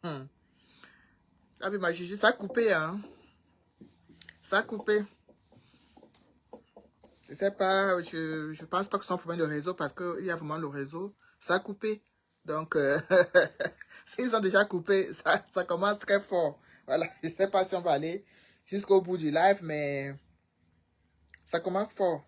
Hmm. Ah oui, ma Gigi, ça a coupé, hein. Ça a coupé. Je sais pas, je pense pas que c'est un problème de réseau parce qu'il y a vraiment le réseau. Ça a coupé. Donc, ils ont déjà coupé. Ça commence très fort. Voilà, je sais pas si on va aller jusqu'au bout du live, mais ça commence fort.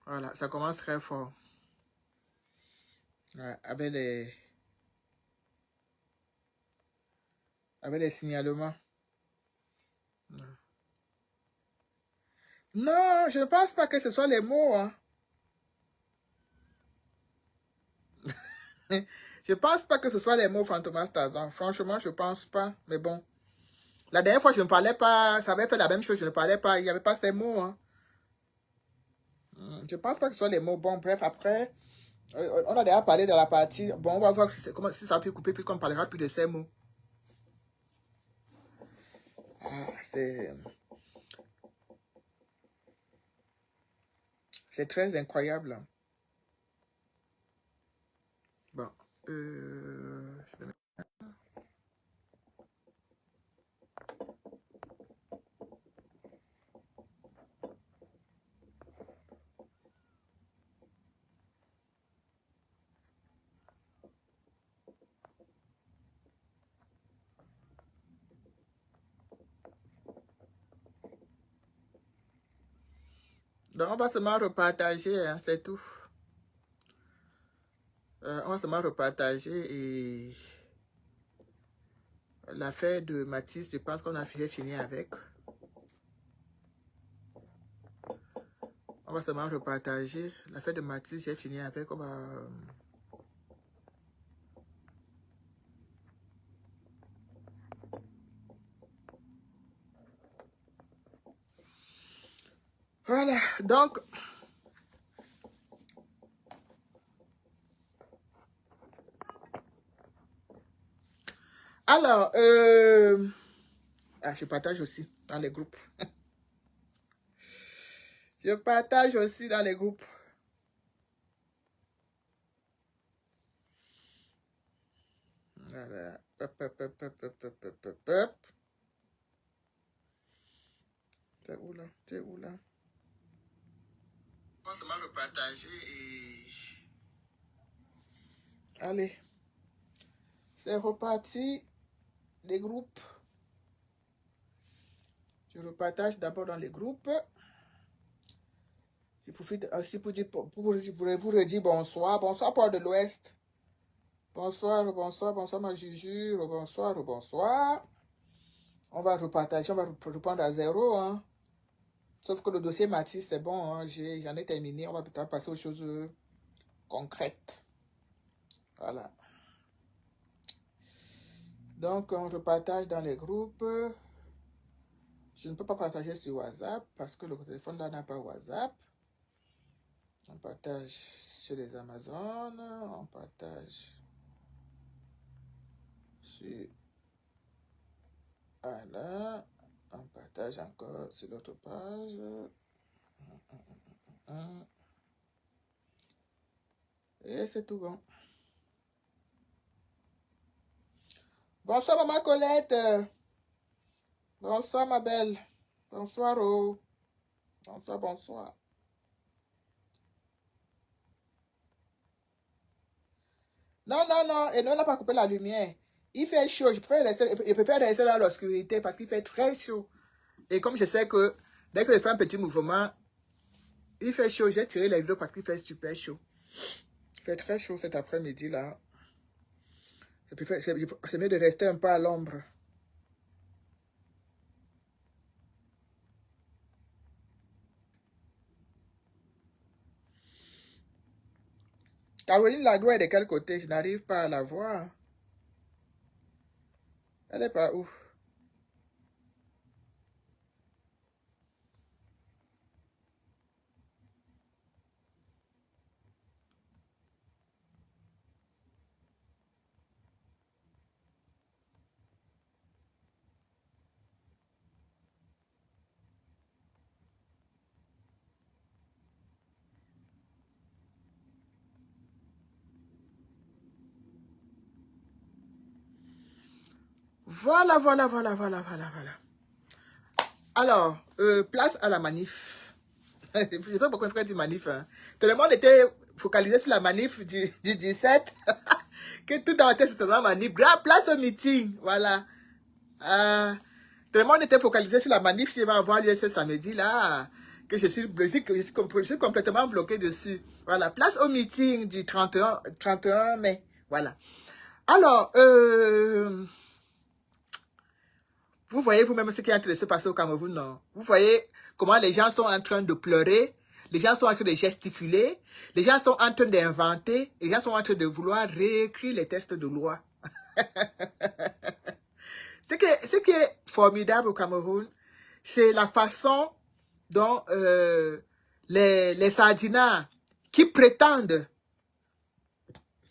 Voilà, ça commence très fort. Ouais, avec les signalements. Non, je ne pense pas que ce soit les mots. Hein. Je pense pas que ce soit les mots Fantomas Tarzan. Franchement, je pense pas. Mais bon. La dernière fois, je ne parlais pas. Ça avait fait la même chose. Je ne parlais pas. Il n'y avait pas ces mots. Hein. Je pense pas que ce soit les mots. Bon, bref, après, on a déjà parlé de la partie. Bon, on va voir si ça a pu couper puisqu'on ne parlera plus de ces mots. Ah, c'est très incroyable. Bon. Je vais Donc, on va seulement repartager, hein, c'est tout. On va seulement repartager et l'affaire de Mathis, je pense qu'on a fini avec. On va seulement repartager. L'affaire de Mathis, j'ai fini avec. On va... Voilà, donc... Alors, je partage aussi dans les groupes. Je partage aussi dans les groupes. Voilà. C'est où là? C'est où là? On va seulement repartager et... Allez. C'est reparti. Les groupes. Je repartage d'abord dans les groupes. Je profite aussi pour vous redire bonsoir. Bonsoir, Port de l'Ouest. Bonsoir, bonsoir, bonsoir, ma Juju. Bonsoir, bonsoir. On va repartager, on va reprendre à zéro. Hein. Sauf que le dossier Mathis, c'est bon. Hein. J'en ai terminé. On va peut-être passer aux choses concrètes. Voilà. Donc, on repartage dans les groupes. Je ne peux pas partager sur WhatsApp parce que le téléphone là n'a pas WhatsApp. On partage sur les Amazones. On partage sur Anna. On partage encore sur l'autre page. Et c'est tout bon. Bonsoir, maman Colette. Bonsoir, ma belle. Bonsoir, oh. Bonsoir, bonsoir. Non, non, non. Et non, on n'a pas coupé la lumière. Il fait chaud. Je préfère rester dans l'obscurité parce qu'il fait très chaud. Et comme je sais que dès que je fais un petit mouvement, il fait chaud. J'ai tiré les rideaux parce qu'il fait super chaud. Il fait très chaud cet après-midi là. C'est mieux de rester un peu à l'ombre. Caroline Lagro est de quel côté? Je n'arrive pas à la voir. Elle est pas où? Voilà, voilà, voilà, voilà, voilà, voilà. Alors, place à la manif. Je ne sais pas pourquoi il ferait du manif. Hein. Tout le monde était focalisé sur la manif du 17. Que tout dans la tête, c'était la manif. Place au meeting. Voilà. Tout le monde était focalisé sur la manif qui va avoir lieu ce samedi là. Que je suis complètement bloqué dessus. Voilà. Place au meeting du 31 mai. Voilà. Alors, vous voyez vous-même ce qui est en train de se passer au Cameroun, non? Vous voyez comment les gens sont en train de pleurer, les gens sont en train de gesticuler, les gens sont en train d'inventer, les gens sont en train de vouloir réécrire les textes de loi. Ce qui est formidable au Cameroun, c'est la façon dont les sardinats qui prétendent,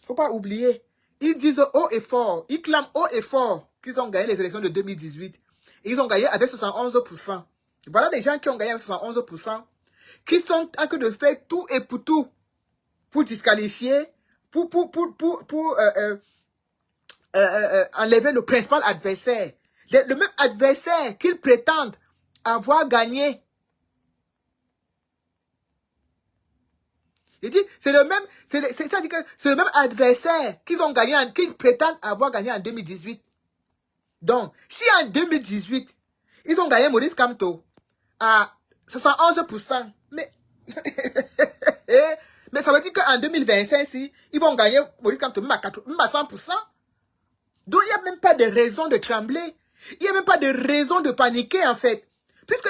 faut pas oublier, ils disent haut et fort, ils clament haut et fort qu'ils ont gagné les élections de 2018. Ils ont gagné avec 71%. Voilà des gens qui ont gagné avec 71%, qui sont en train de faire tout et pour tout, pour disqualifier, pour enlever le principal adversaire. Le même adversaire qu'ils prétendent avoir gagné. Il dit, c'est le même adversaire qu'ils ont gagné, qu'ils prétendent avoir gagné en 2018. Donc, si en 2018, ils ont gagné Maurice Kamto à 71%, mais ça veut dire qu'en 2025, si, ils vont gagner Maurice Kamto même à 100%. Donc, il n'y a même pas de raison de trembler. Il n'y a même pas de raison de paniquer, en fait. Puisque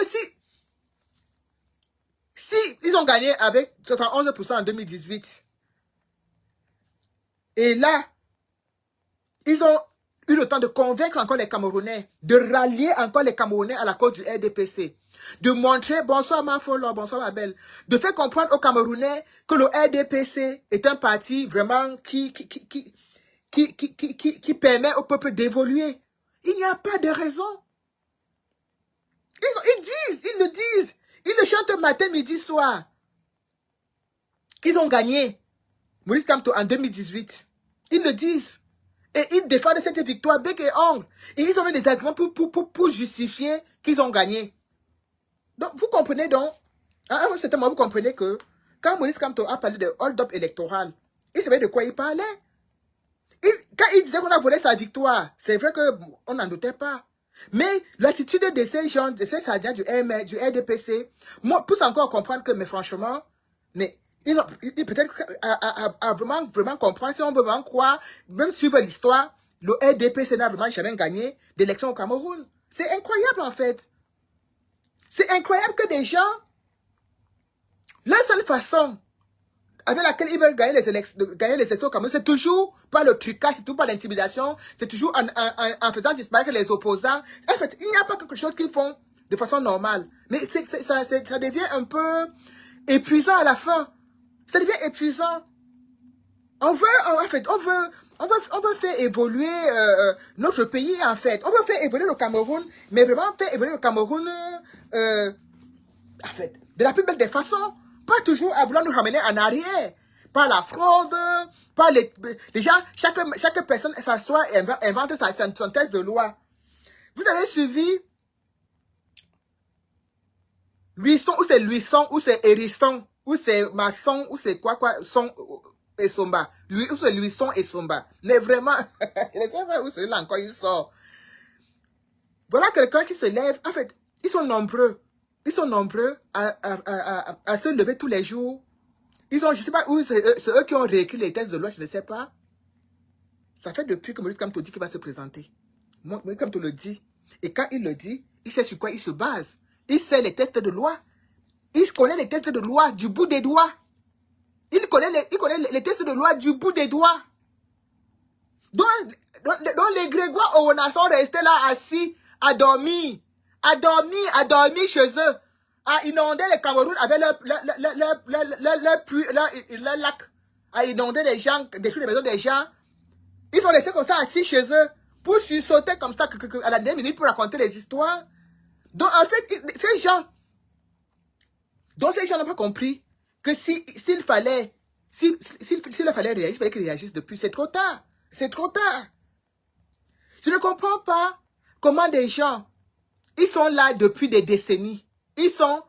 si ils ont gagné avec 71% en 2018, et là, ils ont eu le temps de convaincre encore les Camerounais, de rallier encore les Camerounais à la cause du RDPC, de montrer, bonsoir ma folle, bonsoir ma belle, de faire comprendre aux Camerounais que le RDPC est un parti vraiment qui permet au peuple d'évoluer. Il n'y a pas de raison. Ils le disent. Ils le chantent matin, midi, soir. Qu'ils ont gagné Maurice Kamto en 2018. Ils le disent. Et ils défendent cette victoire bec et ongle. Et ils ont mis des arguments pour justifier qu'ils ont gagné. Donc, vous comprenez donc, à un certain moment, vous comprenez que quand Maurice Kamto a parlé de hold-up électoral, il savait de quoi il parlait. Quand il disait qu'on a volé sa victoire, c'est vrai qu'on n'en doutait pas. Mais l'attitude de ces gens, de ces sardiniens du RDPC, pousse encore à comprendre que, mais franchement, mais il peut-être à vraiment comprendre, si on veut vraiment croire, même suivre l'histoire, le RDPC n'a vraiment jamais gagné d'élection au Cameroun. C'est incroyable en fait. C'est incroyable que des gens, la seule façon avec laquelle ils veulent gagner les élections au Cameroun, c'est toujours pas le trucage, c'est toujours pas l'intimidation, c'est toujours en faisant disparaître les opposants. En fait, il n'y a pas quelque chose qu'ils font de façon normale. Mais ça devient un peu épuisant à la fin. Ça devient épuisant. On veut faire évoluer notre pays, en fait. On veut faire évoluer le Cameroun, mais vraiment faire évoluer le Cameroun, en fait, de la plus belle des façons. Pas toujours à vouloir nous ramener en arrière. Par la fraude, par les gens, chaque personne s'assoit et invente son texte de loi. Vous avez suivi Luisson, ou c'est Luisson, ou c'est Hérisson, ou c'est Masson, ou c'est quoi, son et Somba. Ou c'est Luisson et Somba. Mais vraiment, je ne sais pas où celui-là encore il sort. Voilà quelqu'un qui se lève. En fait, ils sont nombreux. Ils sont nombreux à se lever tous les jours. Ils ont, je ne sais pas où, c'est eux qui ont réécrit les textes de loi, je ne sais pas. Ça fait depuis que Maurice Kamto dit qu'il va se présenter. Maurice Kamto le dit. Et quand il le dit, il sait sur quoi il se base. Il sait les textes de loi. Il connaît les textes de loi du bout des doigts. Il connaît les textes de loi du bout des doigts. Donc les Grégoire Oona sont restés là assis, à dormir chez eux, à inonder les Cameroun avec leur lac, à inonder les gens, détruire les maisons des gens. Ils sont restés comme ça assis chez eux, pour sauter comme ça à la dernière minute pour raconter les histoires. Donc en fait, ces gens n'ont pas compris que s'il fallait réagir, il fallait qu'ils réagissent depuis. C'est trop tard. C'est trop tard. Je ne ne comprends pas comment des gens, ils sont là depuis des décennies. Ils sont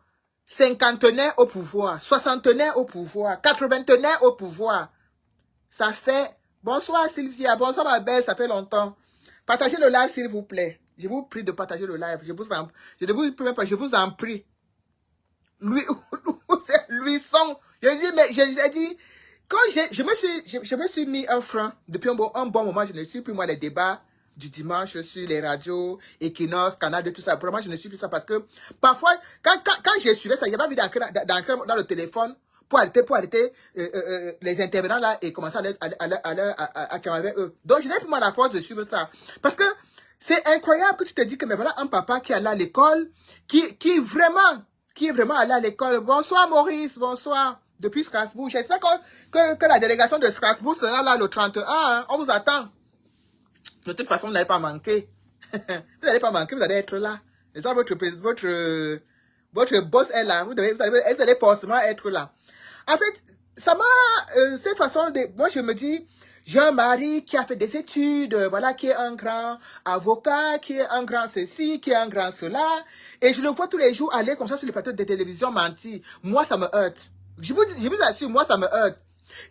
cinquantenaires au pouvoir, soixantenaires au pouvoir, quatre-vingtenaires au pouvoir. Ça fait... Bonsoir Sylvia, bonsoir ma belle, ça fait longtemps. Partagez le live s'il vous plaît. Je vous prie de partager le live. Je vous en prie. Lui sont. Je dis, mais j'ai dit, quand je me suis mis un frein, depuis un bon moment, je ne suis plus moi les débats du dimanche sur les radios, Equinox, Canal 2, tout ça. Vraiment, je ne suis plus ça parce que parfois, quand je suivais ça, il n'y avait pas envie dans le téléphone pour arrêter les intervenants là et commencer à tirer avec eux. Donc, je n'ai plus moi la force de suivre ça. Parce que c'est incroyable que tu te dis que mais voilà un papa qui est allé à l'école, qui est vraiment allé à l'école. Bonsoir Maurice, bonsoir. Depuis Strasbourg. J'espère que la délégation de Strasbourg sera là le 31. Hein. On vous attend. De toute façon, vous n'allez pas manquer. Vous n'allez pas manquer, vous allez être là. Et ça, votre boss est là. Vous allez forcément être là. En fait, ça m'a... cette façon de... Moi, je me dis... J'ai un mari qui a fait des études, voilà, qui est un grand avocat, qui est un grand ceci, qui est un grand cela. Et je le vois tous les jours aller comme ça sur les plateaux de télévision mentir. Moi, ça me heurte. Je vous assure, moi, ça me heurte.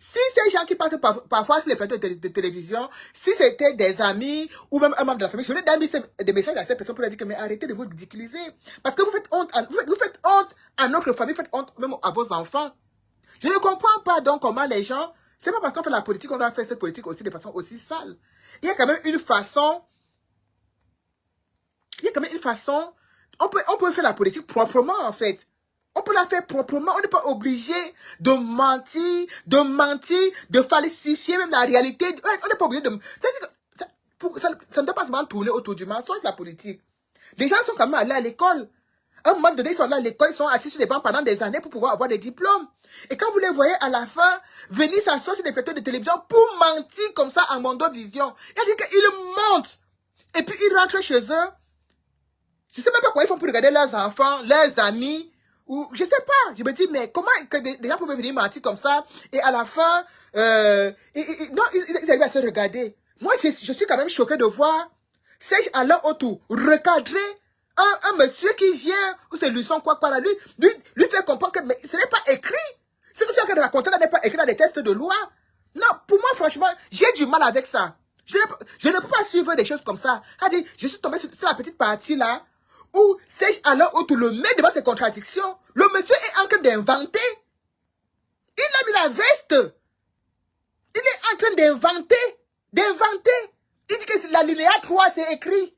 Si ces gens qui partent parfois sur les plateaux de télévision, si c'était des amis ou même un membre de la famille, j'aurais donné des messages à ces personnes pour leur dire que mais arrêtez de vous ridiculiser. Parce que vous faites honte à notre famille, vous faites honte même à vos enfants. Je ne comprends pas donc comment les gens... C'est pas parce qu'on fait la politique qu'on doit faire cette politique aussi de façon aussi sale. Il y a quand même une façon... On peut faire la politique proprement, en fait. On peut la faire proprement. On n'est pas obligé de mentir, de falsifier même la réalité. On n'est pas obligé de... Ça ne doit pas seulement tourner autour du mensonge, la politique. Les gens sont quand même allés à l'école. À un moment donné, ils sont là à l'école, ils sont assis sur les bancs pendant des années pour pouvoir avoir des diplômes. Et quand vous les voyez à la fin, venir s'asseoir sur des plateaux de télévision pour mentir comme ça en Mondovision. Il dit qu'ils mentent. Et puis ils rentrent chez eux. Je ne sais même pas comment ils font pour regarder leurs enfants, leurs amis. Ou je ne sais pas. Je me dis, mais comment que des gens peuvent venir mentir comme ça et à la fin, non, ils arrivent à se regarder. Moi, je suis quand même choqué de voir Serge Alain Autou recadrer un monsieur qui vient, ou c'est Lucien quoi là, lui fait comprendre que mais ce n'est pas écrit. Ce que tu as en train de raconter là n'est pas écrit dans des textes de loi. Non, pour moi, franchement, j'ai du mal avec ça. Je ne peux pas suivre des choses comme ça. Je suis tombé sur la petite partie là, où Serge Alain Autou le met devant ses contradictions. Le monsieur est en train d'inventer. Il a mis la veste. Il est en train d'inventer. Il dit que l'alinéa 3, c'est écrit.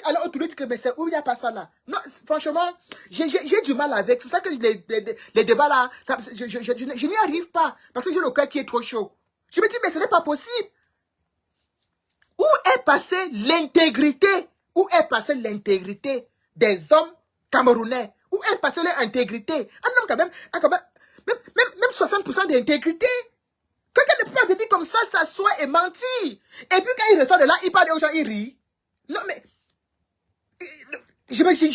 Alors, on te dit que c'est où il n'y a pas ça là. Non, franchement, j'ai du mal avec. C'est ça que les débats là, je n'y arrive pas. Parce que j'ai le cœur qui est trop chaud. Je me dis, mais ce n'est pas possible. Où est passée l'intégrité? Où est passée l'intégrité des hommes camerounais? Où est passée l'intégrité? Un homme quand même, même 60% d'intégrité. Quelqu'un ne peut pas venir comme ça, s'asseoir et mentir. Et puis quand il ressort de là, il parle aux gens, il rit. Non mais... J'imagine,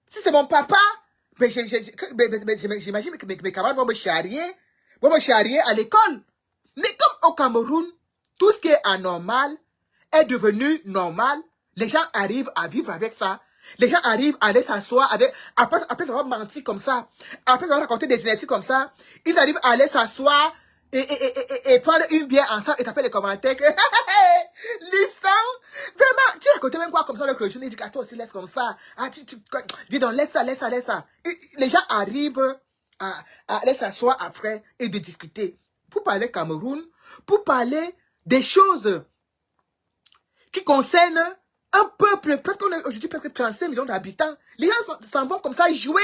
si c'est mon papa, j'imagine que mes camarades vont me charrier à l'école. Mais comme au Cameroun, tout ce qui est anormal est devenu normal, les gens arrivent à vivre avec ça. Les gens arrivent à aller s'asseoir après avoir menti comme ça, après avoir raconté des énergies comme ça, ils arrivent à aller s'asseoir et prendre une bière ensemble et taper les commentaires que Lissan, vraiment, tu racontais même quoi comme ça le clochon, il dit qu'à toi aussi laisse comme ça. Ah, dis donc, laisse ça. Et les gens arrivent à aller s'asseoir après et de discuter. Pour parler Cameroun, pour parler des choses qui concernent un peuple, parce qu'on a aujourd'hui presque 35 millions d'habitants. Les gens s'en vont comme ça jouer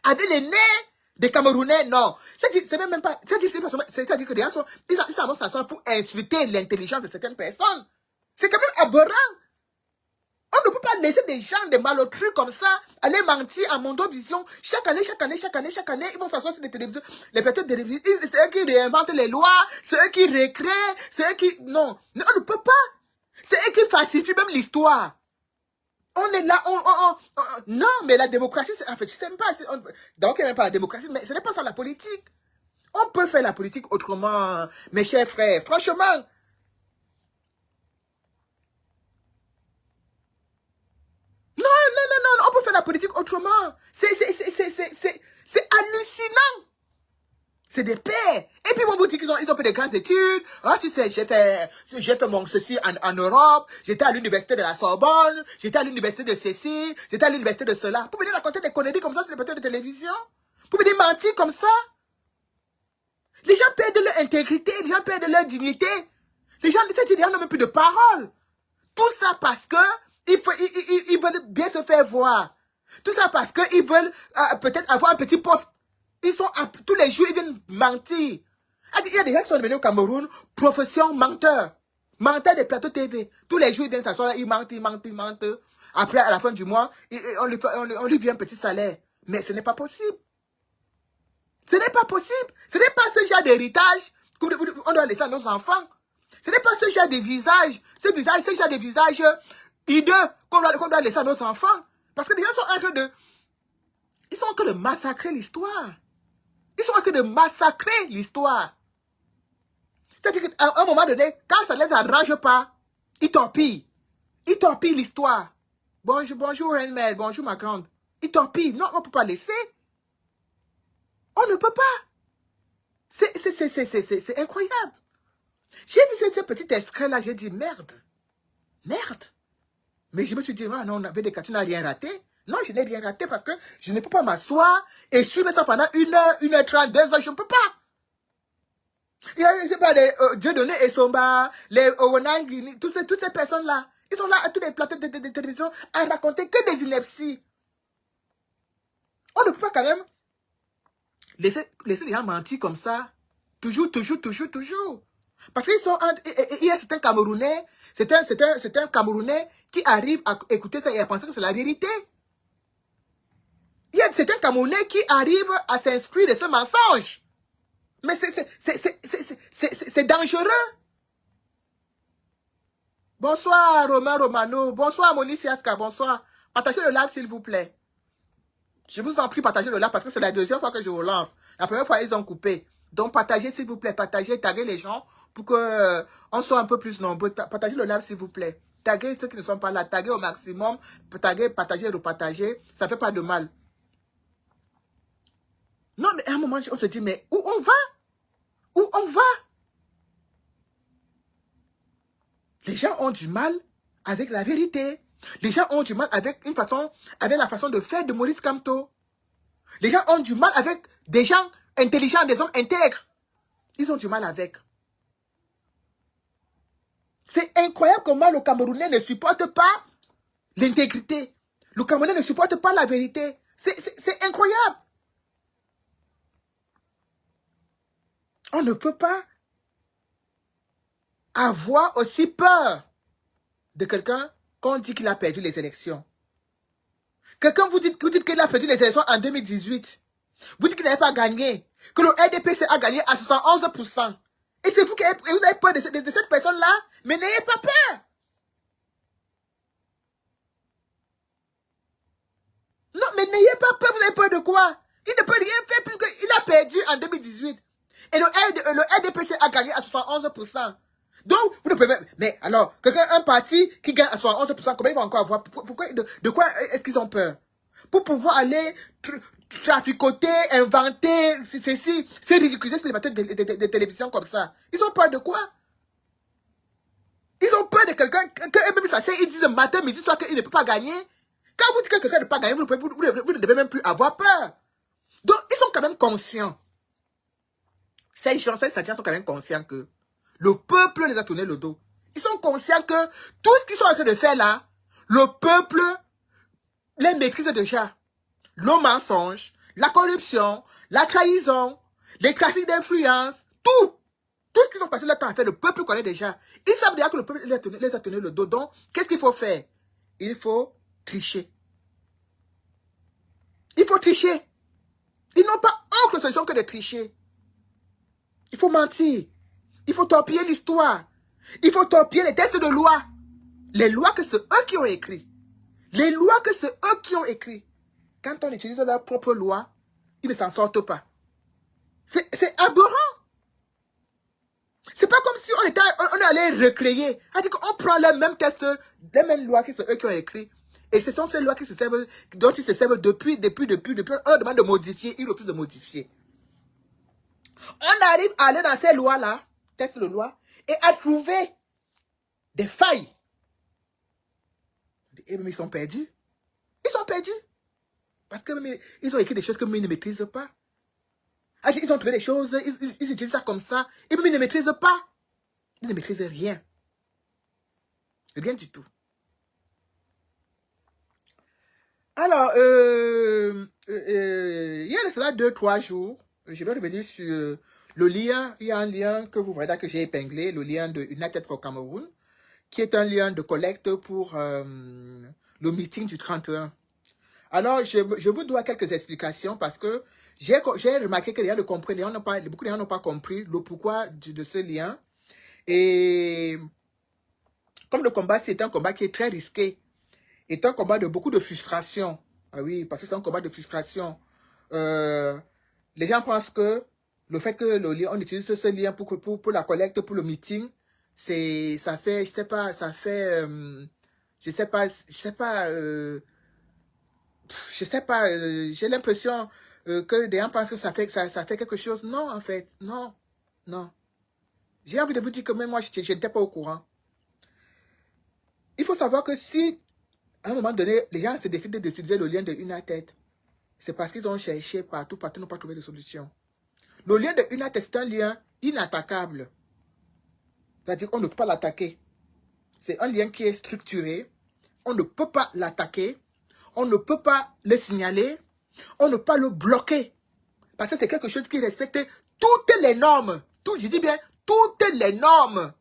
avec les nerfs des Camerounais. Non, c'est même pas, c'est-à-dire que les gens ils s'en vont s'asseoir pour insulter l'intelligence de certaines personnes. C'est quand même aberrant. On ne peut pas laisser des gens, des malotrus comme ça, aller mentir à Mondovision. Chaque année, ils vont s'asseoir sur les plateaux de télévision. C'est eux qui réinventent les lois, c'est eux qui récréent, c'est eux qui... Non, on ne peut pas. C'est eux qui falsifient même l'histoire. On est là, non, mais la démocratie, en fait, je sais même pas. Donc, il n'y a même pas la démocratie, mais ce n'est pas ça la politique. On peut faire la politique autrement, mes chers frères. Franchement, la politique autrement. C'est hallucinant. C'est des pères. Et puis, vous dites qu'ils ont fait des grandes études. Ah, tu sais, j'ai fait mon ceci en Europe. J'étais à l'université de la Sorbonne. J'étais à l'université de ceci. J'étais à l'université de cela. Vous venez raconter des conneries comme ça sur les plateaux de télévision? Vous venez mentir comme ça? Les gens perdent leur intégrité. Les gens perdent leur dignité. Les gens n'ont même plus de parole. Tout ça parce que ils veulent bien se faire voir. Tout ça parce qu'ils veulent peut-être avoir un petit poste. Ils sont tous les jours, ils viennent mentir. Il y a des gens qui sont devenus au Cameroun, profession menteur. Menteur des plateaux TV. Tous les jours, ils viennent s'asseoir là, ils mentent. Après, à la fin du mois, on lui vient un petit salaire. Mais ce n'est pas possible. Ce n'est pas possible. Ce n'est pas ce genre d'héritage qu'on doit laisser à nos enfants. Ce n'est pas ce genre de visage, ce genre de visage hideux qu'on doit laisser à nos enfants. Parce que les gens sont en train de... Ils sont en train de massacrer l'histoire. Ils sont en train de massacrer l'histoire. C'est-à-dire qu'à un moment donné, quand ça ne les arrange pas, ils torpillent. Ils torpillent l'histoire. Bonjour, Reine-Mère, bonjour, ma grande. Ils torpillent. Non, on ne peut pas laisser. On ne peut pas. C'est incroyable. J'ai vu ce petit extrait-là, j'ai dit, merde. Merde. Mais je me suis dit, ah non, on avait des cas, tu n'as rien raté. Non, je n'ai rien raté parce que je ne peux pas m'asseoir et suivre ça pendant 1h30, 2 heures, je ne peux pas. Il y a, je sais pas, les Dieudonné et Somba, les Owonangini, toutes ces personnes-là, ils sont là à tous les plateaux de télévision à raconter que des inepties. On ne peut pas quand même laisser les gens mentir comme ça. Toujours. Parce qu'ils sont... Il y a certains Camerounais, c'est un Camerounais qui arrive à écouter ça et à penser que c'est la vérité. Il y a certains Camerounais qui arrivent à s'inspirer de ce mensonge. Mais c'est dangereux. Bonsoir Romain Romano. Bonsoir Monique Siaska. Bonsoir. Partagez le live s'il vous plaît. Je vous en prie, partagez le live parce que c'est la deuxième fois que je relance. La première fois, ils ont coupé. Donc, partagez s'il vous plaît. Partagez, taguez les gens pour que on soit un peu plus nombreux. Partagez le live s'il vous plaît. Taguez ceux qui ne sont pas là. Taguez au maximum. Taguez, partagez, repartagez. Ça ne fait pas de mal. Non, mais à un moment, on se dit, mais où on va? Où on va? Les gens ont du mal avec la vérité. Les gens ont du mal avec la façon de faire de Maurice Kamto. Les gens ont du mal avec des gens intelligents, des hommes intègres. Ils ont du mal avec. C'est incroyable comment le Camerounais ne supporte pas l'intégrité. Le Camerounais ne supporte pas la vérité. C'est incroyable. On ne peut pas avoir aussi peur de quelqu'un qu'on dit qu'il a perdu les élections. Quelqu'un vous dit qu'il a perdu les élections en 2018. Vous dites qu'il n'avait pas gagné. Que le RDPC a gagné à 71%. Et c'est vous qui avez peur de cette personne-là. Mais n'ayez pas peur. Non, mais n'ayez pas peur. Vous avez peur de quoi? Il ne peut rien faire puisqu'il a perdu en 2018. Et le RDPC a gagné à 71%. Donc, vous ne pouvez pas... Mais alors, un parti qui gagne à 71%, combien ils vont encore avoir? De quoi est-ce qu'ils ont peur? Pour pouvoir aller traficoter, inventer, c'est ridiculiser sur les plateaux de télévision comme ça. Ils ont peur de quoi? Ils ont peur de quelqu'un, même ça, ils disent matin, midi, soir qu'il ne peut pas gagner. Quand vous dites que quelqu'un ne peut pas gagner, vous ne devez même plus avoir peur. Donc, ils sont quand même conscients. Ces gens, ces Sadiens sont quand même conscients que le peuple les a tourné le dos. Ils sont conscients que tout ce qu'ils sont en train de faire là, le peuple les maîtrise déjà. Le mensonge, la corruption, la trahison, les trafics d'influence, tout ce qu'ils ont passé leur temps à faire, le peuple connaît déjà. Ils savent déjà que le peuple les a tourné le dos. Donc, qu'est-ce qu'il faut faire? Il faut tricher. Il faut tricher. Ils n'ont pas autre solution que de tricher. Il faut mentir. Il faut torpiller l'histoire. Il faut torpiller les textes de loi. Les lois que c'est eux qui ont écrit. Les lois que c'est eux qui ont écrit. Quand on utilise leur propre loi, ils ne s'en sortent pas. C'est aberrant. C'est pas comme si on allait recréer. C'est-à-dire qu'on prend les mêmes textes, les mêmes lois que c'est eux qui ont écrit. Et ce sont ces lois dont ils se servent depuis. On leur demande de modifier, ils refusent de modifier. On arrive à aller dans ces lois-là, textes de loi, et à trouver des failles. Et même ils sont perdus. Ils sont perdus. Parce qu'ils ont écrit des choses que ils ne maîtrisent pas. Ils ont trouvé des choses, ils utilisent ça comme ça, et même ils ne maîtrisent pas. Ils ne maîtrisent rien. Rien du tout. Alors, il y a cela 2-3 jours, je vais revenir sur le lien. Il y a un lien que vous voyez là que j'ai épinglé, le lien de United for Cameroon, qui est un lien de collecte pour le meeting du 31. Alors, je vous dois quelques explications parce que j'ai remarqué que les gens ne comprennent, beaucoup de gens n'ont pas compris le pourquoi de ce lien. Et comme le combat, c'est un combat qui est très risqué, est un combat de beaucoup de frustration. Ah oui, parce que c'est un combat de frustration. Les gens pensent que le fait que on utilise ce lien pour la collecte, pour le meeting, ça fait, je sais pas, ça fait, je sais pas, j'ai l'impression que des gens pensent que ça fait quelque chose. Non, en fait, non. J'ai envie de vous dire que même moi, je n'étais pas au courant. Il faut savoir que si, à un moment donné, les gens se décident d'utiliser le lien de United, c'est parce qu'ils ont cherché partout, n'ont pas trouvé de solution. Le lien de United, c'est un lien inattaquable. C'est-à-dire qu'on ne peut pas l'attaquer. C'est un lien qui est structuré. On ne peut pas l'attaquer. On ne peut pas le signaler. On ne peut pas le bloquer. Parce que c'est quelque chose qui respecte toutes les normes. Je dis bien, toutes les normes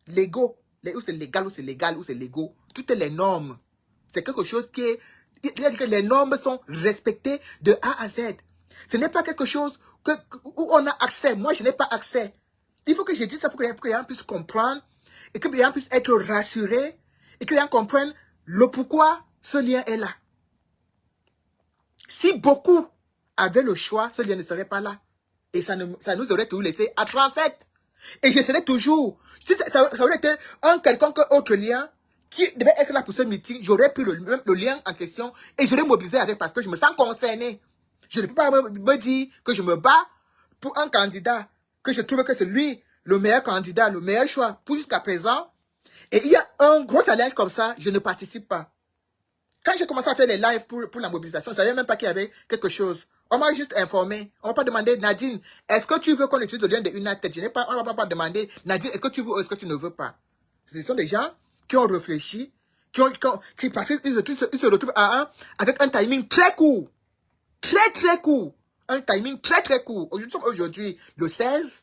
légaux. Ou c'est légal, ou c'est légal, ou c'est légaux. Toutes les normes. C'est quelque chose qui est... C'est-à-dire que les normes sont respectées de A à Z. Ce n'est pas quelque chose où on a accès. Moi, je n'ai pas accès. Il faut que je dise ça pour que les gens puissent comprendre et que les gens puissent être rassurés et que les gens comprennent le pourquoi ce lien est là. Si beaucoup avaient le choix, ce lien ne serait pas là. Et ça nous aurait tout laissé à 37. Et je serais toujours... Si ça aurait été un quelconque autre lien qui devait être là pour ce meeting, j'aurais pris le lien en question et j'aurais mobilisé avec parce que je me sens concerné. Je ne peux pas me dire que je me bats pour un candidat, que je trouve que c'est lui le meilleur candidat, le meilleur choix pour jusqu'à présent. Et il y a un gros challenge comme ça, je ne participe pas. Quand j'ai commencé à faire les lives pour la mobilisation, je ne savais même pas qu'il y avait quelque chose. On m'a juste informé. On ne m'a pas demandé, Nadine, est-ce que tu veux qu'on utilise le lien de United? On ne m'a pas demandé, Nadine, est-ce que tu veux ou est-ce que tu ne veux pas? Ce sont des gens qui ont réfléchi, parce qu'ils se retrouvent avec un timing très court. Très court. Un timing très court. Nous sommes aujourd'hui le 16.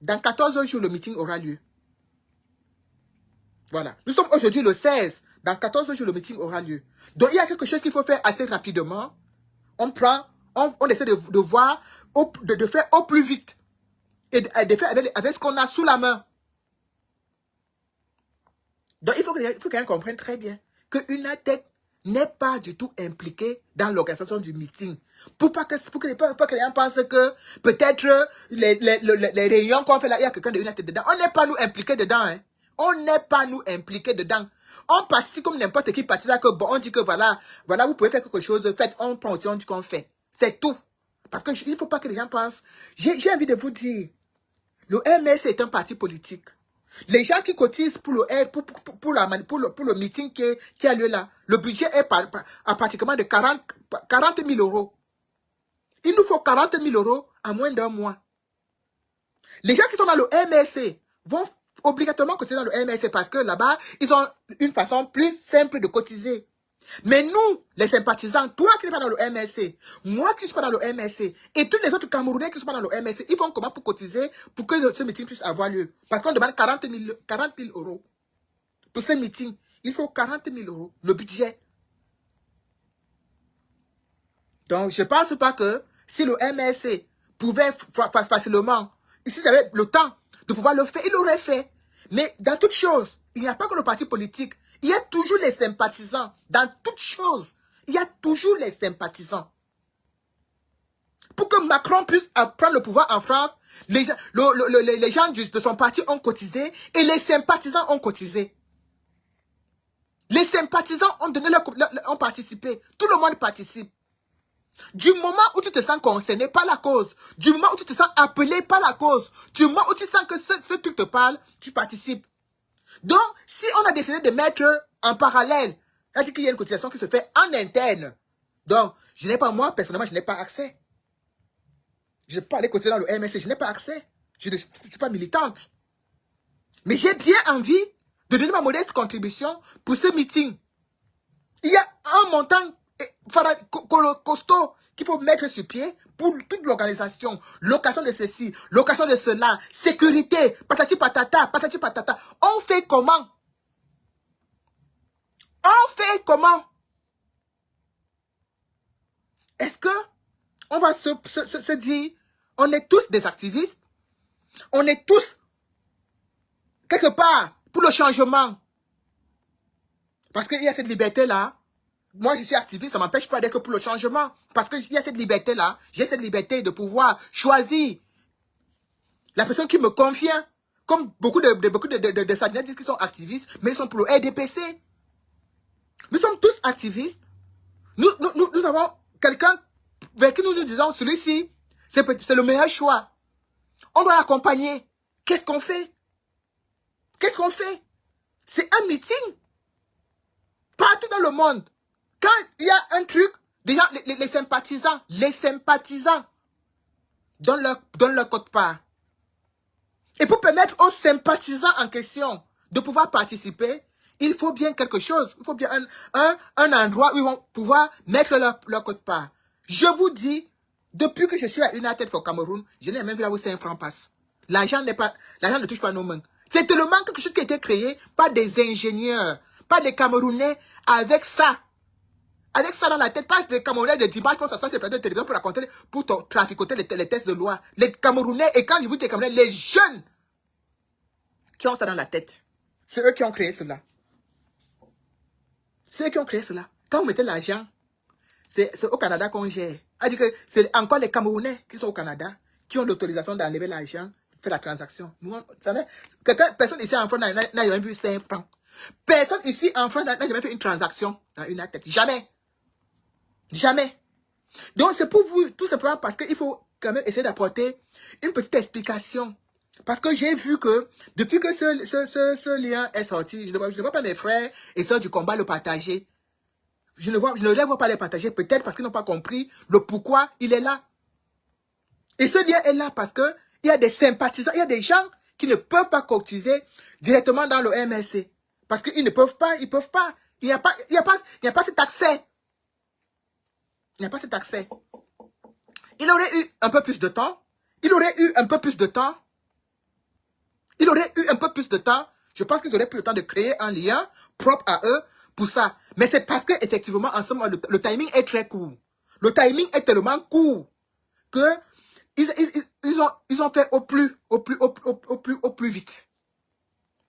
Dans 14 jours, le meeting aura lieu. Voilà. Nous sommes aujourd'hui le 16. Dans 14 jours, le meeting aura lieu. Donc, il y a quelque chose qu'il faut faire assez rapidement. On essaie de voir, de faire au plus vite. Et de faire avec ce qu'on a sous la main. Donc, il faut que les gens comprennent très bien que United n'est pas du tout impliqué dans l'organisation du meeting. Pour que les gens pensent que peut-être les réunions qu'on fait là, il y a quelqu'un de United dedans. On n'est pas nous impliqués dedans. Hein. On n'est pas nous impliqués dedans. On participe comme n'importe qui participe là, que bon, on dit que voilà, vous pouvez faire quelque chose, faites, on prend aussi, on dit qu'on fait. C'est tout. Parce que il ne faut pas que les gens pensent. J'ai envie de vous dire, le MS est un parti politique. Les gens qui cotisent pour le meeting qui a lieu là, le budget est à pratiquement de 40 000 euros. Il nous faut 40 000 euros en moins d'un mois. Les gens qui sont dans le MSC vont obligatoirement cotiser dans le MSC parce que là-bas, ils ont une façon plus simple de cotiser. Mais nous, les sympathisants, toi qui n'es pas dans le MSC, moi qui ne suis pas dans le MSC, et tous les autres Camerounais qui ne sont pas dans le MSC, ils font comment pour cotiser pour que ce meeting puisse avoir lieu? Parce qu'on demande 40 000 euros. Pour ce meeting, il faut 40 000 euros, le budget. Donc, je ne pense pas que si le MSC pouvait facilement, s'il avait le temps de pouvoir le faire, il l'aurait fait. Mais dans toute chose, il n'y a pas que le parti politique. Il y a toujours les sympathisants. Dans toute chose, il y a toujours les sympathisants. Pour que Macron puisse prendre le pouvoir en France, les gens de son parti ont cotisé et les sympathisants ont cotisé. Les sympathisants ont donné ont participé. Tout le monde participe. Du moment où tu te sens concerné par la cause, du moment où tu te sens appelé par la cause, du moment où tu sens que ce truc te parle, tu participes. Donc, si on a décidé de mettre en parallèle, c'est-à-dire qu'il y a une cotisation qui se fait en interne. Donc, je n'ai pas, moi, personnellement, je n'ai pas accès. Je ne peux pas aller cotiser dans le MSC, je n'ai pas accès. Je ne suis pas militante. Mais j'ai bien envie de donner ma modeste contribution pour ce meeting. Il y a un montant costaud qu'il faut mettre sur pied pour toute l'organisation. Location de ceci, location de cela, sécurité, patati patata, patati patata. On fait comment? On fait comment? Est-ce que on va se dire, on est tous des activistes, on est tous quelque part pour le changement? Parce qu'il y a cette liberté-là. Moi, je suis activiste, ça ne m'empêche pas d'être pour le changement. Parce qu'il y a cette liberté-là. J'ai cette liberté de pouvoir choisir la personne qui me convient. Comme beaucoup de sardiniens disent qu'ils sont activistes, mais ils sont pour le RDPC. Nous sommes tous activistes. Nous avons quelqu'un vers qui nous disons, celui-ci, c'est le meilleur choix. On doit l'accompagner. Qu'est-ce qu'on fait? Qu'est-ce qu'on fait? C'est un meeting. Partout dans le monde. Quand il y a un truc, déjà, les sympathisants donnent leur quote-part. Et pour permettre aux sympathisants en question de pouvoir participer, il faut bien quelque chose. Il faut bien un endroit où ils vont pouvoir mettre leur quote-part. Je vous dis, depuis que je suis à United for Cameroun, je n'ai même vu là où 5 francs passent. L'argent ne touche pas nos mains. C'est tellement quelque chose qui a été créé par des ingénieurs, par des Camerounais avec ça. Avec ça dans la tête, pas des Camerounais de dimanche pour s'asseoir sur le plateau de télévision pour raconter, pour traficoter les tests de loi. Les Camerounais, et quand je vous dis les Camerounais, les jeunes qui ont ça dans la tête, c'est eux qui ont créé cela. C'est eux qui ont créé cela. Quand vous mettez l'argent, c'est au Canada qu'on gère. C'est-à-dire que c'est encore les Camerounais qui sont au Canada, qui ont l'autorisation d'enlever l'argent, faire la transaction. Nous, personne ici en France n'a jamais vu 5 francs. Personne ici en France n'a jamais fait une transaction dans une tête. Jamais. Jamais. Donc, c'est pour vous, tout simplement parce qu'il faut quand même essayer d'apporter une petite explication. Parce que j'ai vu que, depuis que ce lien est sorti, je ne vois pas mes frères et sœurs du combat le partager. Je ne les vois pas les partager, peut-être parce qu'ils n'ont pas compris le pourquoi il est là. Et ce lien est là parce que il y a des sympathisants, il y a des gens qui ne peuvent pas cotiser directement dans le MSC. Parce qu'ils ne peuvent pas, ils peuvent pas. Il n'y a pas cet accès. Il n'y a pas cet accès. Il aurait eu un peu plus de temps. Il aurait eu un peu plus de temps. Il aurait eu un peu plus de temps. Je pense qu'ils auraient pris le temps de créer un lien propre à eux pour ça. Mais c'est parce qu'effectivement, en ce moment, le timing est très court. Le timing est tellement court que ils ont fait au plus vite.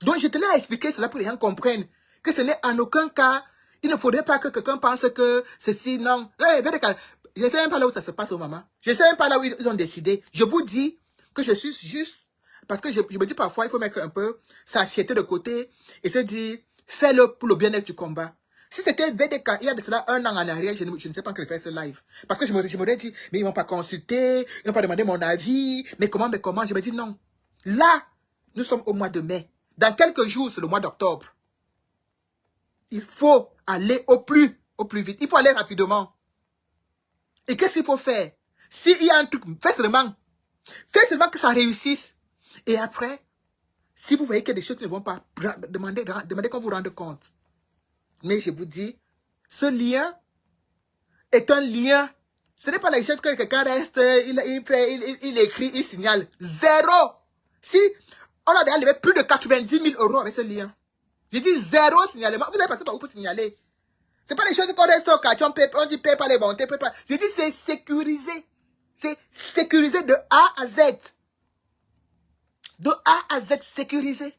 Donc, je tenais à expliquer cela pour que les gens comprennent que ce n'est en aucun cas, il ne faudrait pas que quelqu'un pense que ceci, non. Je ne sais même pas là où ça se passe au moment. Je ne sais même pas là où ils ont décidé. Je vous dis que je suis juste, parce que je me dis parfois, il faut mettre un peu sa fierté de côté et se dire, fais-le pour le bien-être du combat. Si c'était VDK, il y a de cela 1 an en arrière, je ne sais pas que faire ce live. Parce que je m'aurais dit, mais ils ne vont pas consulter, ils ne vont pas demander mon avis, mais comment. Je me dis non. Là, nous sommes au mois de mai. Dans quelques jours, c'est le mois d'octobre. Il faut aller au plus vite. Il faut aller rapidement. Et qu'est-ce qu'il faut faire? S'il y a un truc, faites seulement que ça réussisse. Et après, si vous voyez qu'il y a des choses qui ne vont pas, demandez qu'on vous rende compte. Mais je vous dis, ce lien est un lien. Ce n'est pas la chose que quelqu'un reste, il écrit, il signale. Zéro. Si on a déjà levé plus de 90 000 € avec ce lien. Je dis zéro signalement. Vous avez passé par où pour signaler? C'est pas des choses qu'on reste au quartier, on dit paye pas les bontés, paye pas. Je dis c'est sécurisé. C'est sécurisé de A à Z. De A à Z sécurisé.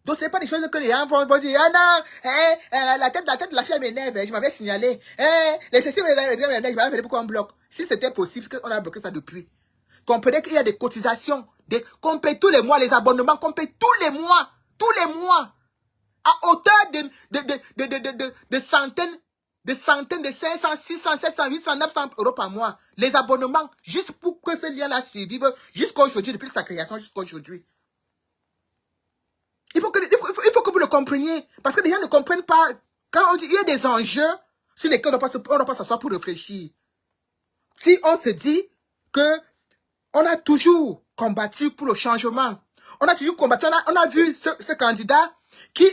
Donc ce n'est pas des choses que les gens vont dire, ah non, la tête de la fille m'énerve, je m'avais signalé. Les ceci m'énerve, je m'avais fait pourquoi on bloque. Si c'était possible, on a bloqué ça depuis. Comprenez qu'il y a des cotisations, qu'on paye tous les mois, les abonnements, qu'on paye tous les mois. Tous les mois. à hauteur de centaines, de 500, 600, 700, 800, 900 euros par mois. Les abonnements, juste pour que ce lien-là survive jusqu'à aujourd'hui, depuis sa création jusqu'à aujourd'hui. Il faut que vous le compreniez. Parce que les gens ne comprennent pas. Quand on dit il y a des enjeux sur lesquels on ne doit pas s'asseoir pour réfléchir. Si on se dit que on a toujours combattu pour le changement, on a toujours combattu, on a vu ce candidat qui,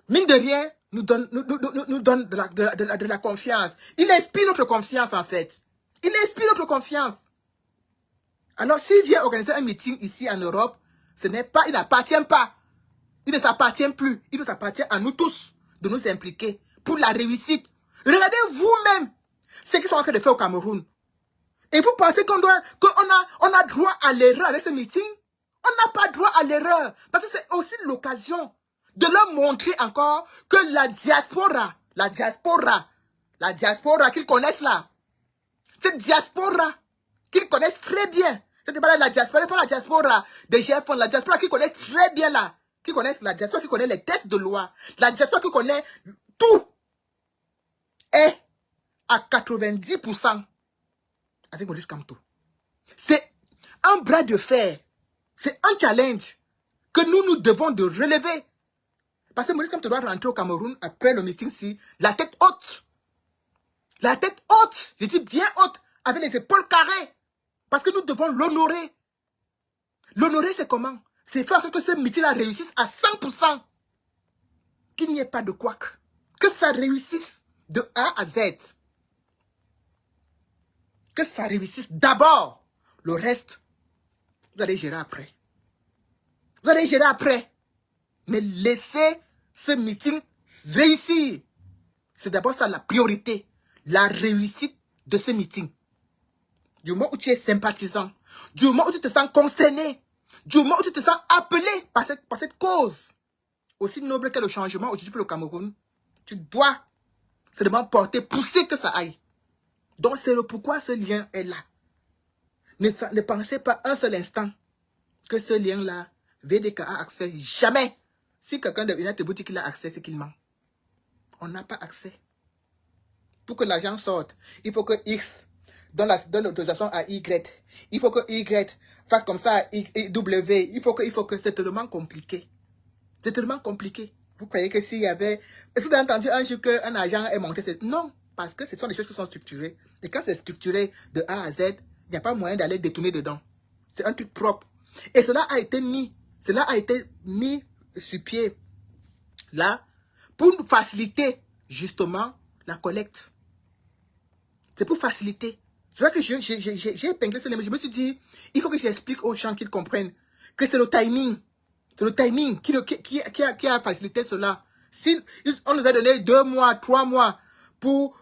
mine de rien, nous donne de la confiance. Il inspire notre confiance, en fait. Il inspire notre confiance. Alors, s'il vient organiser un meeting ici en Europe, ce n'est pas, il n'appartient pas. Il ne s'appartient plus. Il nous appartient à nous tous de nous impliquer pour la réussite. Regardez vous-même ce qu'ils sont en train de faire au Cameroun. Et vous pensez qu'on a droit à l'erreur avec ce meeting? On n'a pas droit à l'erreur. Parce que c'est aussi l'occasion de leur montrer encore que la diaspora qu'ils connaissent là, cette diaspora qu'ils connaissent très bien, c'est pas la diaspora des GFON, la diaspora qu'ils connaissent très bien là, qui connaissent la diaspora qui connaît les textes de loi, la diaspora qui connaît tout, est à 90% avec Maurice Kamto. C'est un bras de fer, c'est un challenge que nous devons de relever. Parce que Maurice Kamto doit rentrer au Cameroun après le meeting-ci, la tête haute. La tête haute, je dis bien haute, avec les épaules carrées. Parce que nous devons l'honorer. L'honorer, c'est comment? C'est faire en sorte que ce meeting-là réussisse à 100%. Qu'il n'y ait pas de couac. Que ça réussisse de A à Z. Que ça réussisse d'abord. Le reste, vous allez gérer après. Vous allez gérer après. Mais laissez ce meeting réussir. C'est d'abord ça la priorité. La réussite de ce meeting. Du moment où tu es sympathisant, du moment où tu te sens concerné, du moment où tu te sens appelé par cette cause, aussi noble qu'est le changement aujourd'hui pour le Cameroun, tu dois seulement pousser que ça aille. Donc c'est le pourquoi ce lien est là. Ne pensez pas un seul instant que ce lien-là, VDK a accès. Jamais. Si quelqu'un de United vous dit qu'il a accès, c'est qu'il ment. On n'a pas accès. Pour que l'argent sorte, il faut que X donne l'autorisation à Y. Il faut que Y fasse comme ça à W. Il faut que c'est tellement compliqué. C'est tellement compliqué. Vous croyez que s'il y avait... Est-ce que vous avez entendu un jour qu'un agent est monté? Non, parce que ce sont des choses qui sont structurées. Et quand c'est structuré de A à Z, il n'y a pas moyen d'aller détourner dedans. C'est un truc propre. Et cela a été mis sur pied là pour faciliter justement la collecte. C'est pour faciliter. C'est vrai que j'ai épinglé cela, mais je me suis dit, il faut que j'explique aux gens qu'ils comprennent que c'est le timing. C'est le timing qui a facilité cela. Si on nous a donné 2 mois, 3 mois pour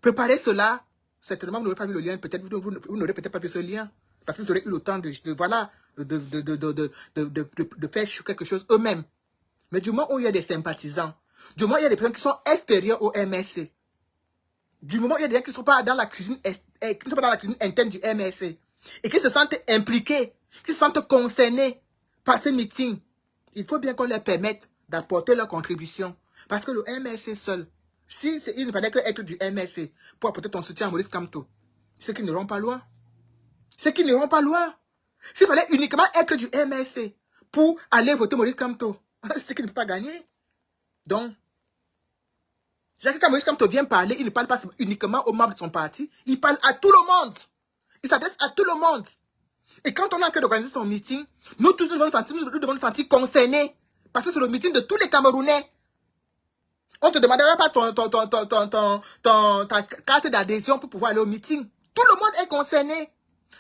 préparer cela, certainement vous n'aurez pas vu le lien. Peut-être vous n'aurez peut-être pas vu ce lien. Parce que vous aurez eu le temps de faire quelque chose eux-mêmes. Mais du moment où il y a des sympathisants, du moment où il y a des personnes qui sont extérieures au MSC, du moment où il y a des gens qui ne sont pas dans la cuisine, interne du MSC, et qui se sentent impliqués, qui se sentent concernés par ce meeting, il faut bien qu'on leur permette d'apporter leur contribution. Parce que le MSC seul, il ne fallait que être du MSC pour apporter ton soutien à Maurice Kamto, ceux qui n'iront pas loin. Ceux qui n'iront pas loin. S'il fallait uniquement être du MSC pour aller voter Maurice Kamto, c'est ce qui ne peut pas gagner. Donc, c'est-à-dire que quand Maurice Kamto vient parler, il ne parle pas uniquement aux membres de son parti, il parle à tout le monde. Il s'adresse à tout le monde. Et quand on a en train d'organiser son meeting, nous tous nous devons nous sentir concernés. Parce que c'est le meeting de tous les Camerounais. On ne te demandera pas ta carte d'adhésion pour pouvoir aller au meeting. Tout le monde est concerné.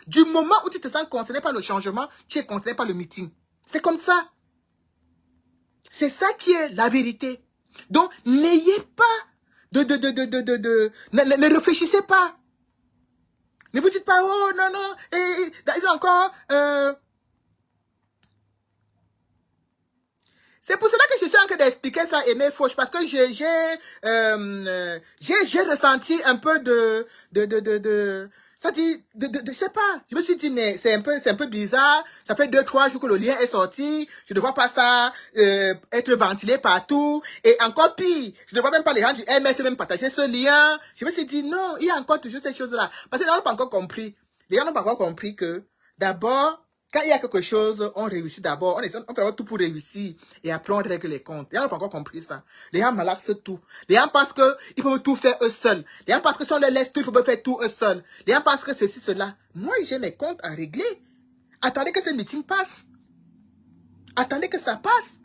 Du moment où tu te sens concerné par le changement, tu es concerné par le meeting. C'est comme ça. C'est ça qui est la vérité. Donc, n'ayez pas ne réfléchissez pas. Ne vous dites pas, oh non, non, et encore... C'est pour cela que je suis en train d'expliquer ça, Aimé Fauche, parce que j'ai ressenti un peu Ça dit, je sais pas. Je me suis dit, mais c'est un peu bizarre. Ça fait 2-3 jours que le lien est sorti. Je ne vois pas ça être ventilé partout. Et encore pire, je ne vois même pas les gens du MS même partager ce lien. Je me suis dit, non, il y a encore toujours ces choses-là. Parce que les gens n'ont pas encore compris. Les gens n'ont pas encore compris que, d'abord, quand il y a quelque chose, on réussit d'abord. On fait tout pour réussir. Et après, on règle les comptes. Les gens n'ont pas encore compris ça. Les gens malaxent tout. Les gens pensent qu'ils peuvent tout faire eux seuls. Les gens pensent que si on les laisse tout, ils peuvent faire tout eux seuls. Les gens pensent que ceci, cela. Moi, j'ai mes comptes à régler. Attendez que ce meeting passe. Attendez que ça passe.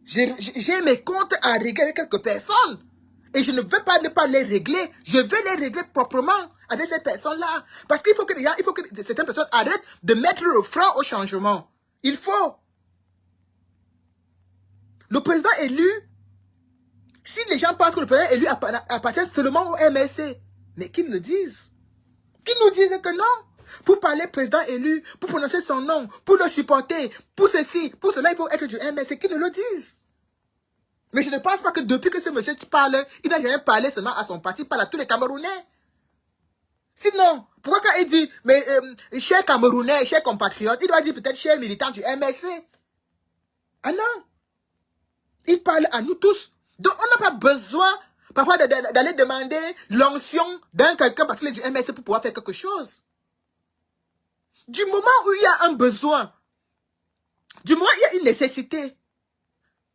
J'ai mes comptes à régler avec quelques personnes. Et je ne veux pas ne pas les régler. Je vais les régler proprement avec ces personnes-là. Parce qu'il faut que les gens, il faut que certaines personnes arrêtent de mettre le frein au changement. Il faut. Le président élu, si les gens pensent que le président élu appartient seulement au MSC, mais qu'ils le disent. Qu'ils nous disent que non. Pour parler président élu, pour prononcer son nom, pour le supporter, pour ceci, pour cela, il faut être du MSC, qu'ils le disent. Mais je ne pense pas que depuis que ce monsieur parle, il n'a jamais parlé seulement à son parti, il parle à tous les Camerounais. Sinon, pourquoi quand il dit, mais chers Camerounais, chers compatriotes, il doit dire peut-être chers militants du MSC. Ah non. Il parle à nous tous. Donc on n'a pas besoin parfois d'aller demander l'onction d'un quelqu'un parce qu'il est du MSC pour pouvoir faire quelque chose. Du moment où il y a un besoin, du moment où il y a une nécessité,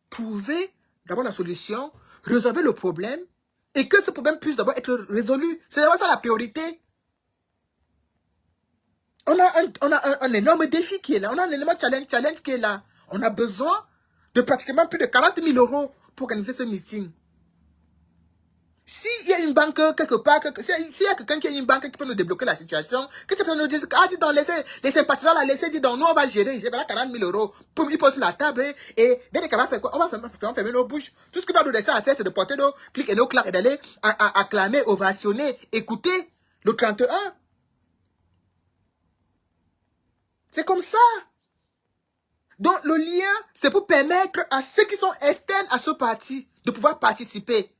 trouvez d'abord la solution, résolvez le problème, et que ce problème puisse d'abord être résolu. C'est d'abord ça la priorité. On a un énorme défi qui est là. On a un énorme challenge qui est là. On a besoin de pratiquement plus de 40 000 € pour organiser ce meeting. S'il y a une banque quelque part, s'il y a quelqu'un qui a une banque qui peut nous débloquer la situation, que tu peux nous dire, ah, dis donc, les sympathisants la laisser, dis donc, nous on va gérer, j'ai 40 000 €. Pour ils posent sur la table et bien qu'on va faire quoi? On va fermer nos bouches. Tout ce que va nous laisser à faire, c'est de porter nos clics et nos claques et d'aller acclamer, ovationner, écouter le 31. C'est comme ça. Donc le lien, c'est pour permettre à ceux qui sont externes à ce parti de pouvoir participer.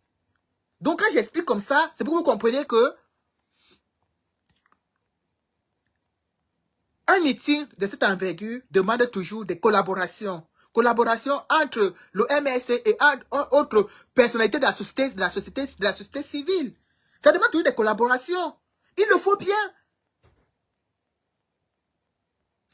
Donc quand j'explique comme ça, c'est pour que vous compreniez que un meeting de cette envergure demande toujours des collaborations. Collaboration entre le MSC et autres personnalités de la société civile. Ça demande toujours des collaborations. Il le faut bien.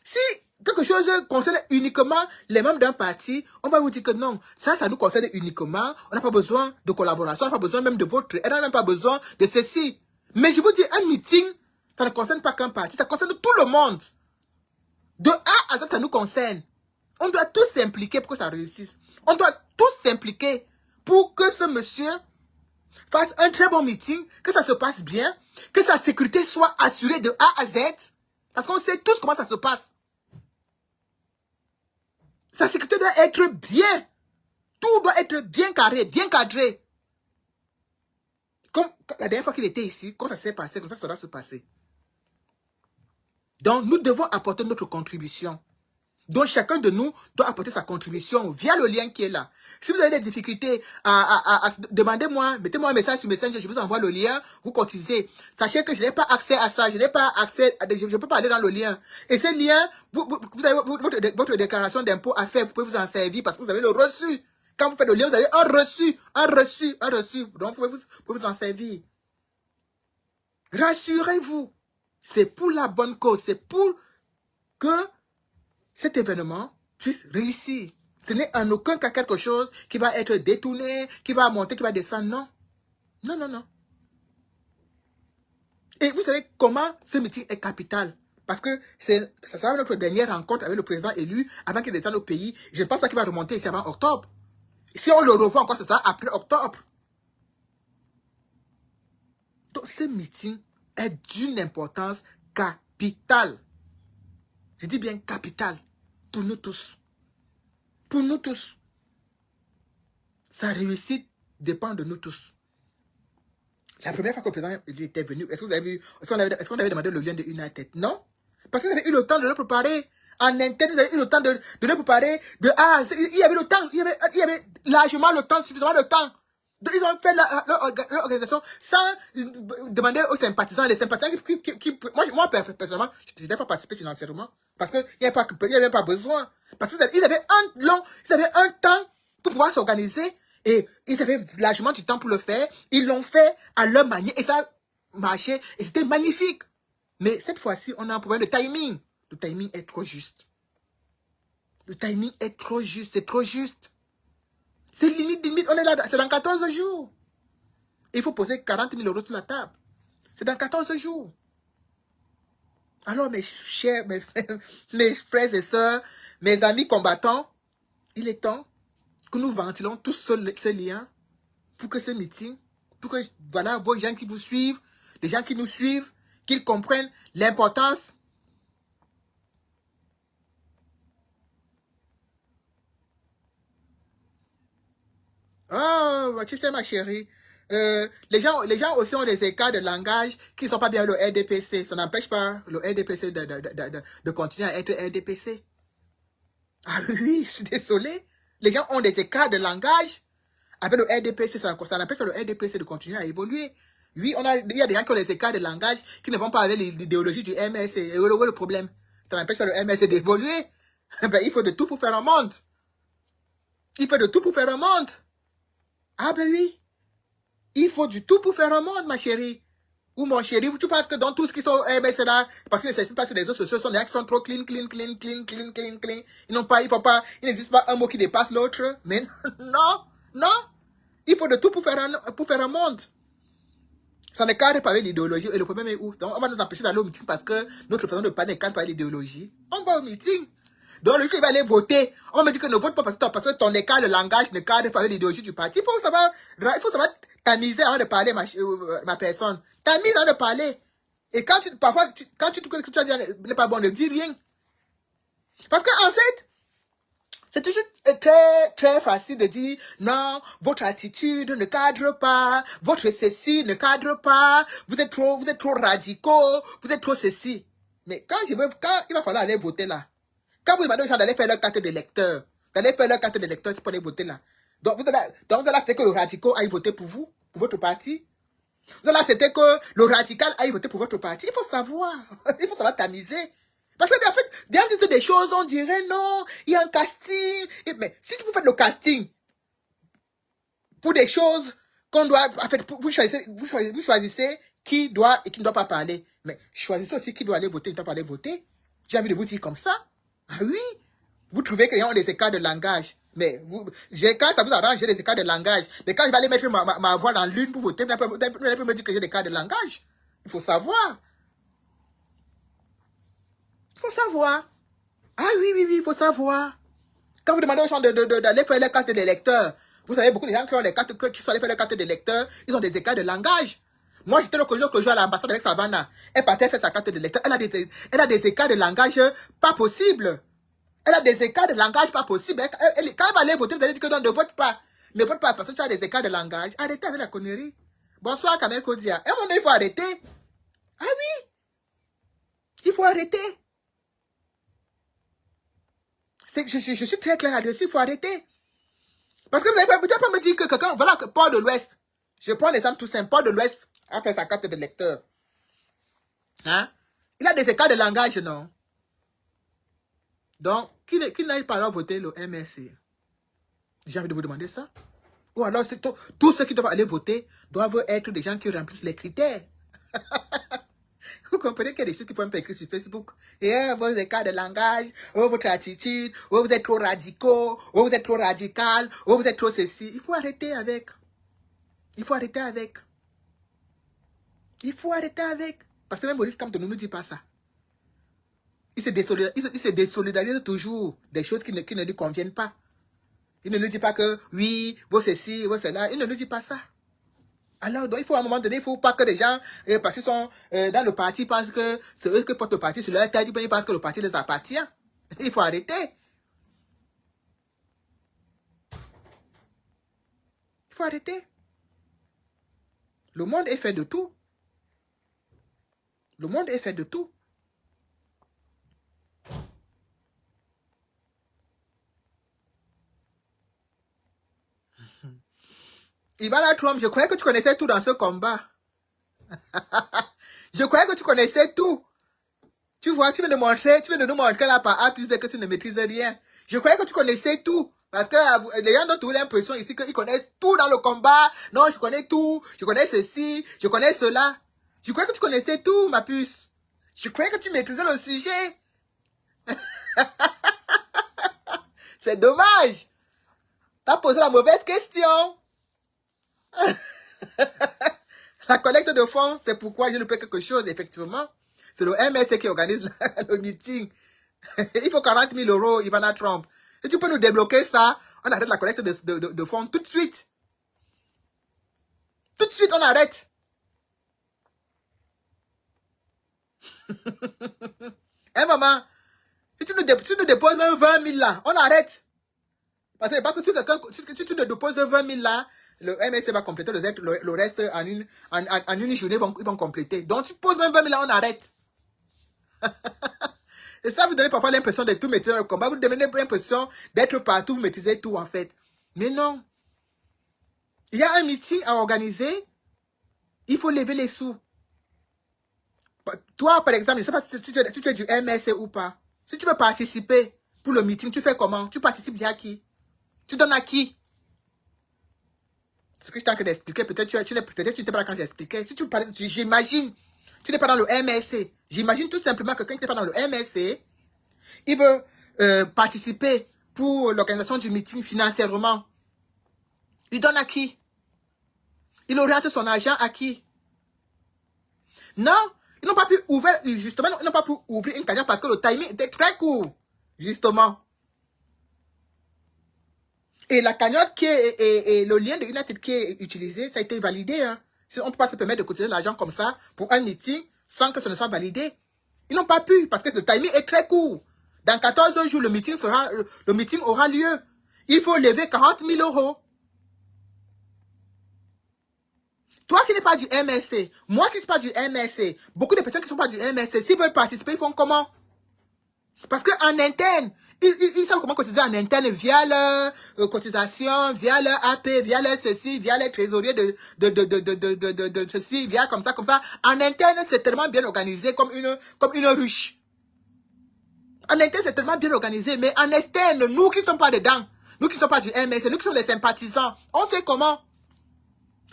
Si quelque chose concerne uniquement les membres d'un parti, on va vous dire que non, ça nous concerne uniquement, on n'a pas besoin de collaboration, on n'a pas besoin même de votre aide, on n'a même pas besoin de ceci. Mais je vous dis, un meeting, ça ne concerne pas qu'un parti, ça concerne tout le monde. De A à Z, ça nous concerne. On doit tous s'impliquer pour que ça réussisse. On doit tous s'impliquer pour que ce monsieur fasse un très bon meeting, que ça se passe bien, que sa sécurité soit assurée de A à Z. Parce qu'on sait tous comment ça se passe. Sa sécurité doit être bien. Tout doit être bien carré, bien cadré. Comme la dernière fois qu'il était ici, comme ça s'est passé, comme ça doit se passer. Donc, nous devons apporter notre contribution. Donc, chacun de nous doit apporter sa contribution via le lien qui est là. Si vous avez des difficultés demandez-moi, mettez-moi un message sur Messenger, je vous envoie le lien, vous cotisez. Sachez que je n'ai pas accès à ça, je n'ai pas accès, je ne peux pas aller dans le lien. Et ce lien, vous avez votre déclaration d'impôt à faire, vous pouvez vous en servir parce que vous avez le reçu. Quand vous faites le lien, vous avez un reçu. Donc, vous pouvez vous en servir. Rassurez-vous, c'est pour la bonne cause, c'est pour que cet événement puisse réussir. Ce n'est en aucun cas quelque chose qui va être détourné, qui va monter, qui va descendre. Non. Non, non, non. Et vous savez comment ce meeting est capital. Parce que ça sera notre dernière rencontre avec le président élu avant qu'il descende au pays. Je ne pense pas qu'il va remonter ici avant octobre. Si on le revoit encore, ce sera après octobre. Donc ce meeting est d'une importance capitale. Je dis bien capitale. Pour nous tous. Pour nous tous. Sa réussite dépend de nous tous. La première fois que le président était venu, est-ce qu'on avait demandé le lien de United? Non. Parce que vous avez eu le temps de le préparer. En interne, vous avez eu le temps de le préparer. Il y avait le temps. Il y avait largement le temps, suffisamment de temps. Donc, ils ont fait leur organisation sans demander aux sympathisants. Les sympathisants moi, personnellement, je n'ai pas participé financièrement. Parce qu'il n'y avait pas besoin. Parce qu'ils avaient un temps pour pouvoir s'organiser. Et ils avaient largement du temps pour le faire. Ils l'ont fait à leur manière. Et ça marchait. Et c'était magnifique. Mais cette fois-ci, on a un problème de timing. Le timing est trop juste. Le timing est trop juste. C'est trop juste. C'est limite. On est là. C'est dans 14 jours. Il faut poser 40 000 euros sur la table. C'est dans 14 jours. Alors, mes chers, mes frères et sœurs, mes amis combattants, il est temps que nous ventilons tous ce lien pour que ce meeting, pour que, voilà, vos gens qui vous suivent, les gens qui nous suivent, qu'ils comprennent l'importance. Oh, tu sais, ma chérie, les gens aussi ont des écarts de langage qui ne sont pas bien le RDPC. Ça n'empêche pas le RDPC de continuer à être RDPC. Ah oui, je suis désolé. Les gens ont des écarts de langage avec le RDPC. Ça n'empêche pas le RDPC de continuer à évoluer. Oui, il y a des gens qui ont des écarts de langage qui ne vont pas avec l'idéologie du MSC. Et où est le problème? Ça n'empêche pas le MSC d'évoluer. Ben, il faut de tout pour faire un monde. Il faut de tout pour faire un monde. Ah ben oui. Il faut du tout pour faire un monde, ma chérie. Ou mon chéri, tu penses que dans tout ce qui sont, c'est là, parce qu'ils ne s'expriment pas sur les réseaux sociaux, ce sont des gens qui sont trop clean. Il n'existe pas un mot qui dépasse l'autre. Mais non. Il faut de tout pour faire un monde. Ça ne cadre pas avec l'idéologie. Et le problème est où? Donc, on va nous empêcher d'aller au meeting parce que notre façon de parler ne cadre pas avec l'idéologie. On va au meeting. Donc, lui, il va aller voter. On va me dire que ne vote pas parce que ton écart de langage ne cadre pas avec l'idéologie du parti. Il faut savoir tamiser avant de parler, ma personne. Tamise avant de parler. Et parfois, quand tu trouves que tu as dit n'est pas bon, ne dis rien. Parce qu'en fait, c'est toujours très facile de dire non, votre attitude ne cadre pas, votre ceci ne cadre pas, vous êtes trop radicaux, vous êtes trop ceci. Mais quand il va falloir aller voter là, quand vous demandez aux gens d'aller faire leur carte d'électeur, tu peux aller voter là. Donc vous allez accepter que le radical aille voter pour vous, pour votre parti. Vous allez accepter que le radical aille voter pour votre parti. Il faut savoir tamiser. Parce que en fait, des gens disent des choses, on dirait non, il y a un casting. Mais si vous faites le casting pour des choses qu'on doit, en fait, vous choisissez qui doit et qui ne doit pas parler. Mais choisissez aussi qui doit aller voter et qui ne doit pas aller voter. J'ai envie de vous dire comme ça. Ah oui, vous trouvez qu'il y a des écarts de langage. Mais quand ça vous arrange, j'ai des écarts de langage. Mais quand je vais aller mettre ma voix dans l'une pour voter, vous n'allez pas me dire que j'ai des écarts de langage. Il faut savoir. Il faut savoir. Ah oui, il faut savoir. Quand vous demandez aux gens d'aller faire les cartes d'électeur, vous savez, beaucoup de gens qui ont les cartes, qui sont allés faire les cartes d'électeur, ils ont des écarts de langage. Moi, j'étais le jour que je jouais à l'ambassade avec Savannah. Elle partait faire sa carte d'électeur. Elle a des écarts de langage pas possibles. Elle a des écarts de langage pas possibles. Quand elle va aller voter, vous allez dire que non, ne vote pas. Ne vote pas parce que tu as des écarts de langage. Arrêtez avec la connerie. Bonsoir, Kamel Kodia. À un moment donné, il faut arrêter. Ah oui. Il faut arrêter. Je suis très clair là-dessus. Il faut arrêter. Parce que vous n'allez pas me dire que quelqu'un, voilà, Port de l'Ouest. Je prends l'exemple tout simple. Port de l'Ouest a fait sa carte de lecteur. Hein? Il a des écarts de langage, non? Donc, qui n'aille pas alors voter le MRC? J'ai envie de vous demander ça. Ou alors, tous ceux qui doivent aller voter doivent être des gens qui remplissent les critères. Vous comprenez qu'il y a des choses qu'il faut un peu écrire sur Facebook. Et vos écarts de langage, votre attitude, vous êtes trop radicaux, vous êtes trop radical, vous êtes trop ceci. Il faut arrêter avec. Il faut arrêter avec. Il faut arrêter avec. Parce que même Maurice Kamto ne nous dit pas ça. Il se désolidarise toujours des choses qui ne lui conviennent pas. Il ne nous dit pas que oui, vous ceci, vous cela. Il ne nous dit pas ça. Alors, donc, il faut à un moment donné, il ne faut pas que les gens, parce qu'ils sont dans le parti, pensent que c'est eux qui portent le parti sur leur tête, ils pensent que le parti les appartient. Il faut arrêter. Il faut arrêter. Le monde est fait de tout. Le monde est fait de tout. Ivana Trump, je croyais que tu connaissais tout dans ce combat. Je croyais que tu connaissais tout. Tu vois, tu viens de nous montrer là par A plus B que tu ne maîtrises rien. Je croyais que tu connaissais tout. Parce que les gens ont l'impression ici qu'ils connaissent tout dans le combat. Non, je connais tout. Je connais ceci. Je connais cela. Je croyais que tu connaissais tout, ma puce. Je croyais que tu maîtrisais le sujet. C'est dommage. T'as posé la mauvaise question. La collecte de fonds, c'est pourquoi je ne paie quelque chose, effectivement. C'est le MSC qui organise le meeting. Il faut 40 000 €, Ivana Trump. Si tu peux nous débloquer ça, on arrête la collecte de fonds tout de suite. Tout de suite, on arrête. Hein, maman? Si tu nous déposes même 20 000 là, on arrête. Parce que si tu ne déposes 20 000 là, le MSC va compléter le reste en une journée, ils vont compléter. Donc, tu poses même 20 000 là, on arrête. Et ça vous donne parfois l'impression de tout maîtriser dans le combat. Vous donnez l'impression d'être partout, vous maîtrisez tout en fait. Mais non. Il y a un meeting à organiser. Il faut lever les sous. Toi, par exemple, je ne sais pas si tu es du MSC ou pas. Si tu veux participer pour le meeting, tu fais comment? Tu participes déjà à qui? Tu donnes à qui? Ce que je t'ai en train d'expliquer, peut-être tu n'étais pas là quand j'expliquais. Si j'imagine, tu n'es pas dans le MSC. J'imagine tout simplement que quelqu'un qui n'est pas dans le MSC, il veut participer pour l'organisation du meeting financièrement. Il donne à qui? Il oriente son argent à qui? Non, ils n'ont pas pu ouvrir, justement, ils n'ont pas pu ouvrir une cagnotte parce que le timing était très court, justement. Et la cagnotte et le lien de United qui est utilisé, ça a été validé. Hein. On ne peut pas se permettre de cotiser l'argent comme ça pour un meeting sans que ce ne soit validé. Ils n'ont pas pu parce que le timing est très court. Dans 14 jours, le meeting aura lieu. Il faut lever 40 000 €. Toi qui n'es pas du MSC, moi qui ne suis pas du MSC, beaucoup de personnes qui ne sont pas du MSC, s'ils veulent participer, ils font comment? Parce qu'en interne, ils savent comment cotiser en interne via leur cotisation, via leur AP, via leur ceci, via les trésoriers de ceci, via comme ça. En interne, c'est tellement bien organisé comme une ruche. En interne, c'est tellement bien organisé, mais en externe, nous qui ne sommes pas dedans, nous qui ne sommes pas du MSC, nous qui sommes des sympathisants, on fait comment?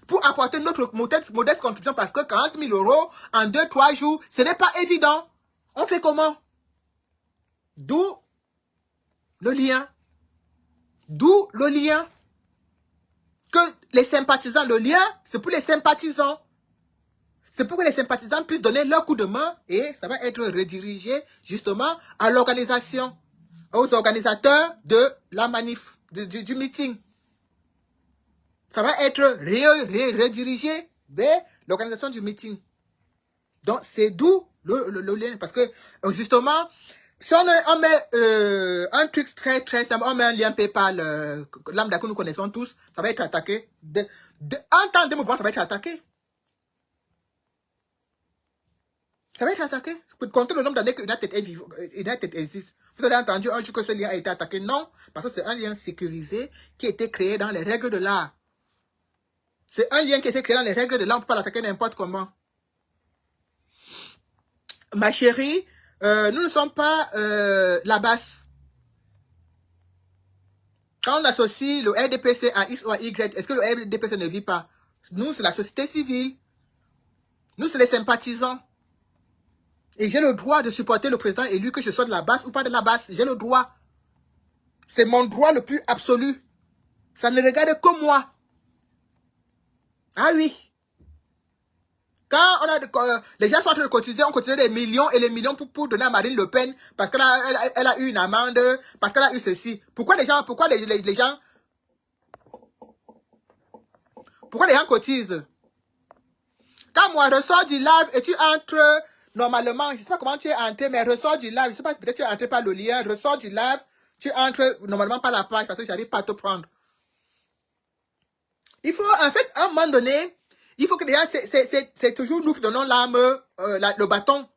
Pour apporter notre modeste contribution, parce que 40 000 € en 2-3 jours, ce n'est pas évident. On fait comment? D'où le lien. D'où le lien. Que les sympathisants, le lien, c'est pour les sympathisants. C'est pour que les sympathisants puissent donner leur coup de main et ça va être redirigé justement à l'organisation, aux organisateurs de la manif, du meeting. Ça va être redirigé vers l'organisation du meeting. Donc, c'est d'où le lien. Parce que, justement, si on met un truc très simple, on met un lien PayPal, lambda que nous connaissons tous, ça va être attaqué. En temps de mouvement, ça va être attaqué. Ça va être attaqué. Pour compter le nombre d'années que United existe. Vous avez entendu un jour que ce lien a été attaqué? Non, parce que c'est un lien sécurisé qui a été créé dans les règles de l'art. C'est un lien qui a été créé dans les règles de l'art. On ne peut pas l'attaquer n'importe comment. Ma chérie, nous ne sommes pas la base. Quand on associe le RDPC à X ou à Y, est-ce que le RDPC ne vit pas? Nous, c'est la société civile. Nous, c'est les sympathisants. Et j'ai le droit de supporter le président élu, que je sois de la base ou pas de la base. J'ai le droit. C'est mon droit le plus absolu. Ça ne regarde que moi. Ah oui. Quand les gens sont en train de cotiser, on cotisait des millions et les millions pour donner à Marine Le Pen parce qu'elle a eu une amende, parce qu'elle a eu ceci. Pourquoi les gens cotisent? Quand moi, je ressors du live et tu entres, normalement, je ne sais pas comment tu es entré, mais ressors du live, je ne sais pas, peut-être tu es entré par le lien, ressors du live, tu entres normalement par la page parce que je n'arrive pas à te prendre. Il faut, en fait, à un moment donné, il faut que déjà, c'est toujours nous qui donnons l'arme, le bâton,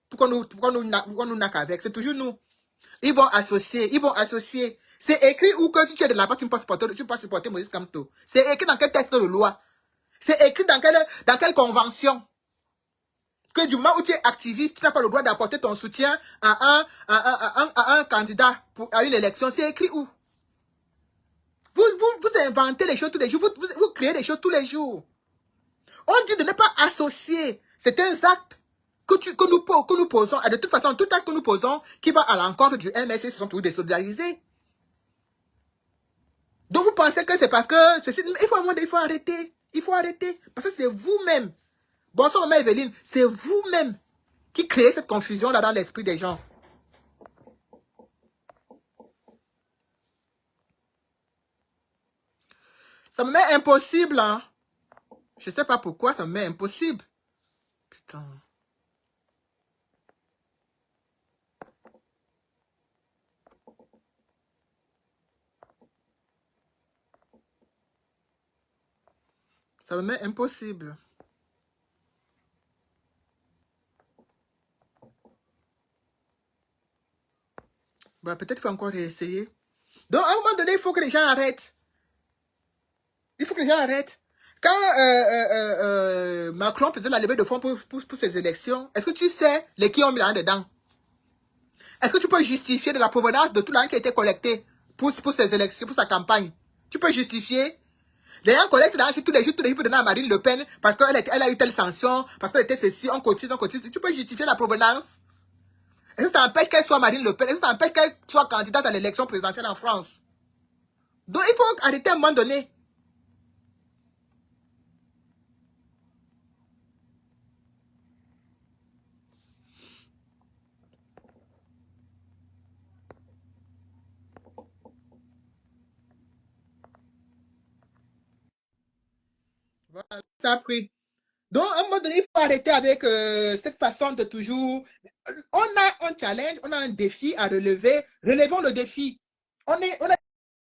pour qu'on nous naque avec. C'est toujours nous. Ils vont associer. C'est écrit où que si tu es de là-bas, tu ne peux pas supporter Moïse Kamto. C'est écrit dans quel texte de loi? C'est écrit dans quelle convention? Que du moment où tu es activiste, tu n'as pas le droit d'apporter ton soutien à un candidat à une élection. C'est écrit où? Vous inventez les choses tous les jours. Vous créez des choses tous les jours. On dit de ne pas associer certains actes que nous posons. Et de toute façon, tout acte que nous posons qui va à l'encontre du MSC, ce sont tous désolidarisés. Donc vous pensez que c'est parce que... Il faut arrêter. Il faut arrêter. Parce que c'est vous-même. Bonsoir, maman Evelyne. C'est vous-même qui créez cette confusion là dans l'esprit des gens. Ça me met impossible, hein. Je sais pas pourquoi, ça me met impossible. Putain. Ça me met impossible. Bah, peut-être qu'il faut encore réessayer. Donc, à un moment donné, il faut que les gens arrêtent. Il faut que les gens arrêtent. Quand Macron faisait la levée de fonds pour ses élections, est-ce que tu sais les qui ont mis l'argent dedans? Est-ce que tu peux justifier de la provenance de tout l'argent qui a été collecté pour ses élections, pour sa campagne? Tu peux justifier? Les gens collectent l'argent tous les jours pour donner à Marine Le Pen parce qu'elle a eu telle sanction, parce qu'elle était ceci, on cotise. Tu peux justifier la provenance? Est-ce que ça empêche qu'elle soit Marine Le Pen? Est-ce que ça empêche qu'elle soit candidate à l'élection présidentielle en France? Donc, il faut arrêter à un moment donné. Voilà, ça a pris. Donc, à un moment donné, il faut arrêter avec cette façon de toujours... On a un challenge, on a un défi à relever. Relevons le défi. On est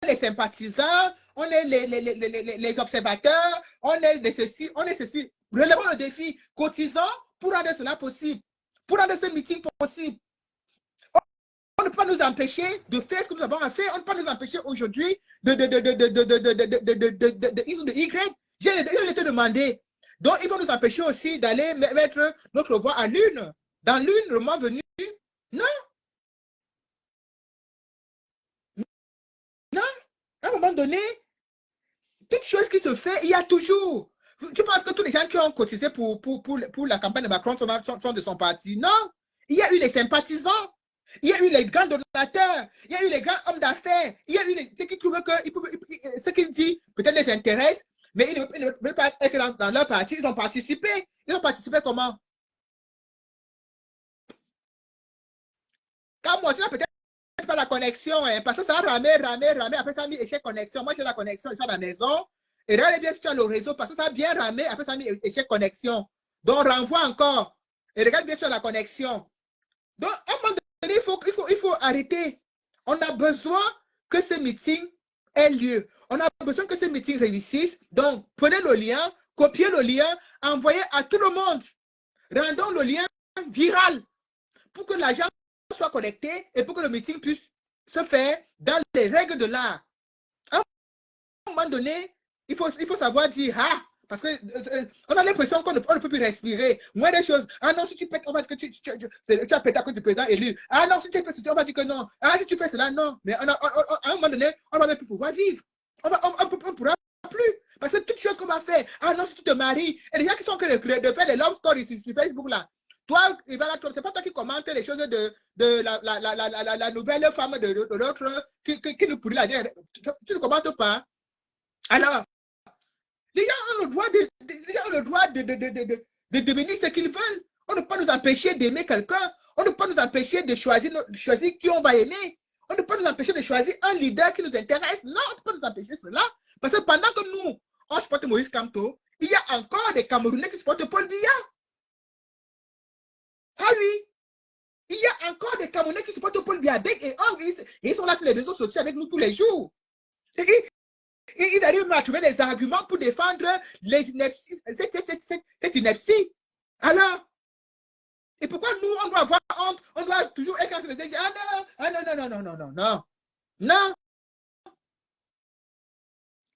les sympathisants, on est les observateurs, on est les ceci, on est ceci. Relevons le défi. Cotisons pour rendre cela possible. Pour rendre ce meeting possible. On ne peut pas nous empêcher de faire ce que nous avons à faire. On ne peut pas nous empêcher aujourd'hui de X ou de Y. J'ai été demandé. Donc, ils vont nous empêcher aussi d'aller mettre notre voix à l'une. Dans l'une, le moment venu. Non. Non. À un moment donné, toute chose qui se fait, il y a toujours. Tu penses que tous les gens qui ont cotisé pour la campagne de Macron sont de son parti? Non. Il y a eu les sympathisants. Il y a eu les grands donateurs, il y a eu les grands hommes d'affaires, il y a eu ceux qui trouvent que ce qu'ils disent peut-être les intéresse, mais ils ne veulent pas être dans leur parti. Ils ont participé. Ils ont participé comment? Quand moi, tu n'as peut-être pas la connexion, hein, parce que ça a ramé. Après, ça a mis échec connexion. Moi, j'ai la connexion, je suis à la maison. Et regardez bien si tu as le réseau, parce que ça a bien ramé. Après, ça a mis échec connexion. Donc, renvoie encore. Et regarde bien si tu as la connexion. Donc, à un moment donné, il faut arrêter. On a besoin que ce meeting ait lieu. On a besoin que ce meeting réussisse. Donc, prenez le lien, copiez le lien, envoyez à tout le monde. Rendons le lien viral pour que l'argent soit connecté et pour que le meeting puisse se faire dans les règles de l'art. À un moment donné, il faut savoir dire « Ah !» Parce qu'on a l'impression qu'on ne peut plus respirer. Moins des choses. Ah non, si tu pètes, on va dire que tu as pété à cause du président élu. Ah non, si tu fais ceci, on va dire que non. Ah, si tu fais cela, non. Mais à un moment donné, on ne va même plus pouvoir vivre. On ne pourra plus. Parce que toute chose qu'on va faire. Ah non, si tu te maries. Et les gens qui sont en train de faire les love stories sur Facebook là. Toi, c'est pas toi qui commentes les choses de la nouvelle femme de l'autre qui nous pourrit la guerre. Tu ne commentes pas. Alors, les gens ont le droit de devenir ce qu'ils veulent. On ne peut pas nous empêcher d'aimer quelqu'un. On ne peut pas nous empêcher de choisir qui on va aimer. On ne peut pas nous empêcher de choisir un leader qui nous intéresse. Non, on ne peut pas nous empêcher cela. Parce que pendant que nous, on supporte Moïse Kamto, il y a encore des Camerounais qui supportent Paul Biya. Ah oui, il y a encore des Camerounais qui supportent Paul Biya. Et ils sont là sur les réseaux sociaux avec nous tous les jours. Et ils arrivent à trouver des arguments pour défendre cette ineptie. Alors, et pourquoi nous, on doit avoir honte, on doit toujours être en train de dire, ah non, non, non, non, non, non, non, non.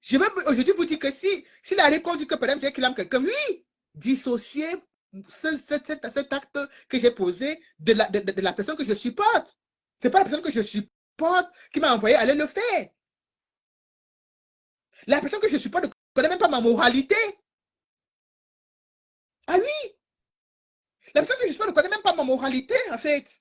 Je vais aujourd'hui vous dire que s'il arrive qu'on dit que par exemple, j'ai clame quelqu'un, oui, dissocier cet acte que j'ai posé de la personne que je supporte. Ce n'est pas la personne que je supporte qui m'a envoyé aller le faire. La personne que je supporte ne connaît même pas ma moralité. Ah oui, la personne que je supporte ne connaît même pas ma moralité, en fait.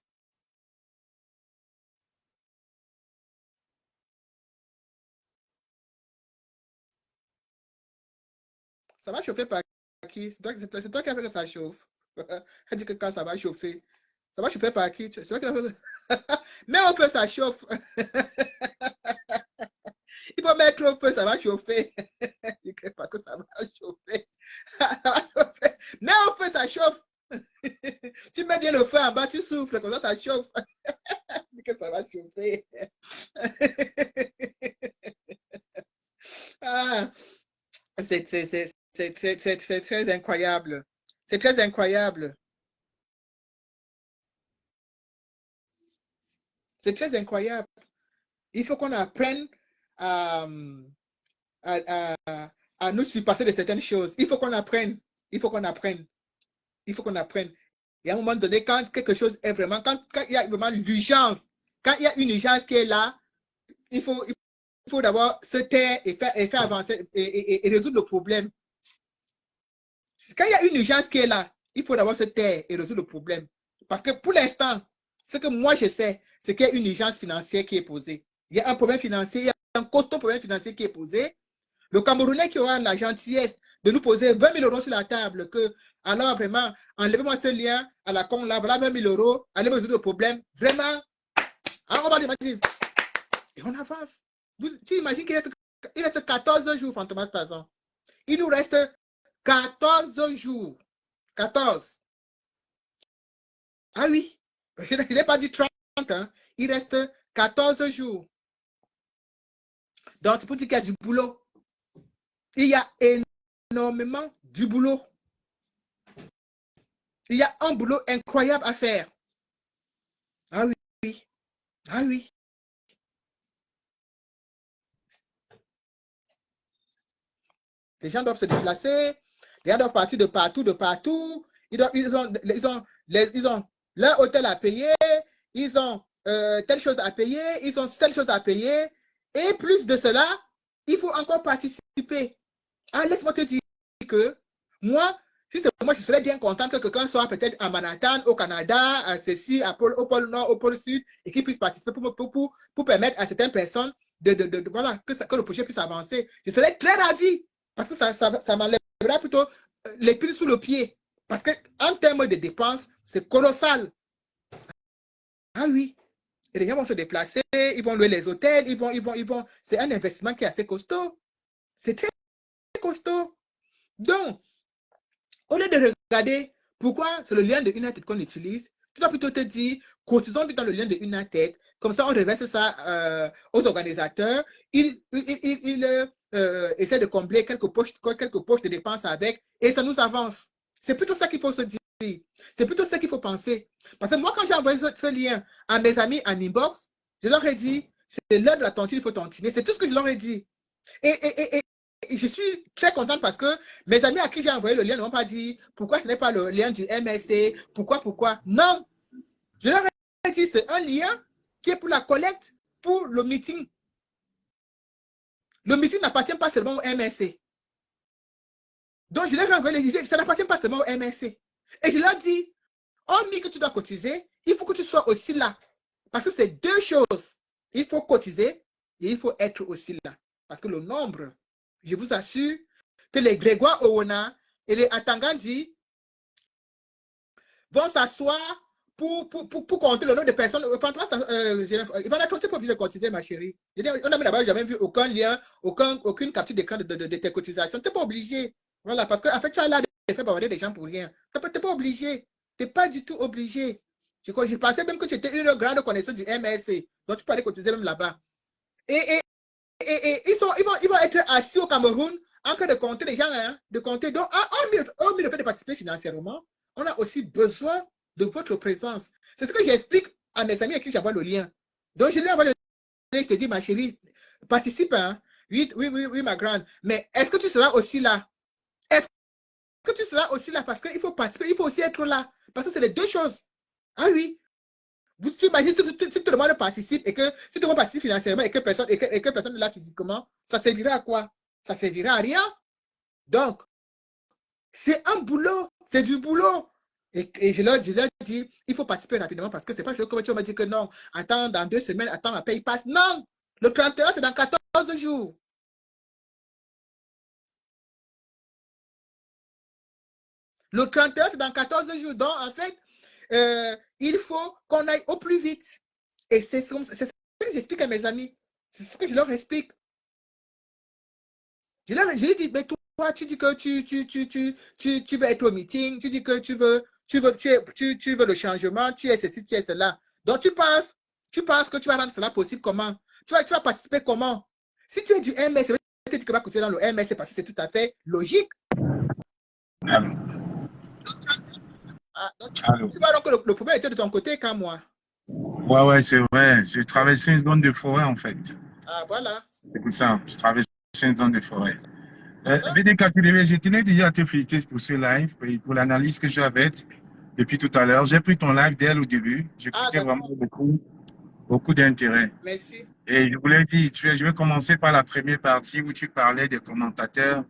Ça va chauffer par qui? C'est toi qui as fait que ça chauffe. Elle dit que quand ça va chauffer, ça va chauffer par qui? C'est toi qui as fait que... Mais au feu, ça chauffe. Il faut mettre au feu, ça va chauffer. Parce que ça va chauffer. Ça va chauffer. Mais au feu, ça chauffe. Tu mets bien le feu en bas, tu souffles, comme ça chauffe. Que ça va chauffer. Ah, c'est très incroyable. C'est très incroyable. C'est très incroyable. Il faut qu'on apprenne à, à, à nous surpasser de certaines choses. Il faut qu'on apprenne. Il faut qu'on apprenne. Il faut qu'on apprenne. Et à un moment donné, quand quelque chose est vraiment, quand il y a vraiment l'urgence, quand il y a une urgence qui est là, il faut d'abord se taire et faire avancer et résoudre le problème. Quand il y a une urgence qui est là, il faut d'abord se taire et résoudre le problème. Parce que pour l'instant, ce que moi je sais, c'est qu'il y a une urgence financière qui est posée. Il y a un problème financier, il y a un costaud problème financier qui est posé. Le Camerounais qui aura la gentillesse de nous poser 20 000 euros sur la table, que alors vraiment, enlevez-moi ce lien à la con là, voilà 20 000 euros, allez me résoudre le problème. Vraiment, alors on va dire, et on avance. Tu imagines qu'il reste 14 jours, Fantomas Tazan. Il nous reste 14 jours. 14. Ah oui, je n'ai pas dit 30, hein. Il reste 14 jours. Donc, c'est pour dire qu'il y a du boulot. Il y a énormément du boulot. Il y a un boulot incroyable à faire. Ah oui. Ah oui. Les gens doivent se déplacer. Les gens doivent partir de partout, de partout. Ils ont leur hôtel à payer. Ils ont telle chose à payer. Ils ont telle chose à payer. Et plus de cela, il faut encore participer. Ah, laisse-moi te dire que moi, moi, je serais bien content que quelqu'un soit peut-être à Manhattan, au Canada, à ceci, au pôle Nord, au pôle Sud, et qu'il puisse participer pour permettre à certaines personnes voilà, que le projet puisse avancer. Je serais très ravi, parce que ça m'enlèvera plutôt les pieds sous le pied. Parce qu'en termes de dépenses, c'est colossal. Ah oui. Et les gens vont se déplacer, ils vont louer les hôtels, ils vont. C'est un investissement qui est assez costaud. C'est très costaud. Donc, au lieu de regarder pourquoi c'est le lien de United qu'on utilise, tu dois plutôt te dire, cotisons dans le lien de United, comme ça on reverse ça aux organisateurs, ils essaient de combler quelques poches de dépenses avec, et ça nous avance. C'est plutôt ça qu'il faut se dire. C'est plutôt ça qu'il faut penser. Parce que moi, quand j'ai envoyé ce lien à mes amis en inbox, je leur ai dit, c'est l'heure de la tontine, il faut tontiner. C'est tout ce que je leur ai dit. Et je suis très contente parce que mes amis à qui j'ai envoyé le lien ne m'ont pas dit pourquoi ce n'est pas le lien du MSC, pourquoi. Non, je leur ai dit c'est un lien qui est pour la collecte, pour le meeting. Le meeting n'appartient pas seulement au MSC. Donc je leur ai envoyé le lien, ça n'appartient pas seulement au MSC. Et je leur dis, hormis que tu dois cotiser, il faut que tu sois aussi là. Parce que c'est deux choses. Il faut cotiser et il faut être aussi là. Parce que le nombre, je vous assure que les Grégoire Owona et les Atangandi vont s'asseoir pour compter le nombre de personnes. Enfin, il va être pas obligé de cotiser, ma chérie. On n'a d'abord jamais vu aucun lien, aucune capture d'écran de tes cotisations. Tu n'es pas obligé. Voilà, parce qu'en fait, tu as là de faire bavarder des gens pour rien. Tu n'es pas obligé. Tu n'es pas du tout obligé. Je pensais même que tu étais une grande connaissance du MSC. Donc, tu peux aller cotiser même là-bas. Et ils vont être assis au Cameroun en train de compter les gens, hein, de compter. Donc, hormis le fait de participer financièrement, on a aussi besoin de votre présence. C'est ce que j'explique à mes amis à qui j'envoie le lien. Donc, je lui envoie le lien, je te dis, ma chérie, participe. Hein. Oui, oui, oui, oui, ma grande. Mais est-ce que tu seras aussi là? Est-ce que tu seras aussi là? Parce qu'il faut participer, il faut aussi être là. Parce que c'est les deux choses. Ah oui. Tu imagines si tout le monde participe et que si tout le monde participe financièrement et que personne n'est là physiquement, ça servira à quoi? Ça servira à rien. Donc, c'est un boulot, c'est du boulot. Et je leur dis, il faut participer rapidement parce que c'est pas comme tu m'as dit que non, attends, dans 2 semaines, attends, ma paye passe. Non, le 31, c'est dans 14 jours. Le 31, c'est dans 14 jours. Donc, en fait, il faut qu'on aille au plus vite. Et c'est ce que j'explique à mes amis. C'est ce que je leur explique. Je lui dis, mais toi, tu dis que tu veux être au meeting, tu dis que tu veux le changement, tu es ceci, tu es cela. Donc, tu penses que tu vas rendre cela possible comment? Tu vas participer comment? Si tu es du MS, c'est que tu vas continuer dans le MS, c'est parce que c'est tout à fait logique. Allô. Ah, donc, Allô. tu vois donc que le problème était de ton côté qu'à moi. Ouais, c'est vrai. J'ai traversé une zone de forêt, en fait. Ah, voilà. C'est pour ça. Je traversé une zone de forêt. C'est ça. BDK, je tenais déjà à te féliciter pour ce live et pour l'analyse que j'ai faite depuis tout à l'heure. J'ai pris ton live dès le début. Ah, J'écoutais vraiment d'accord. beaucoup d'intérêt. Merci. Et je voulais dire, je vais commencer par la première partie où tu parlais des commentateurs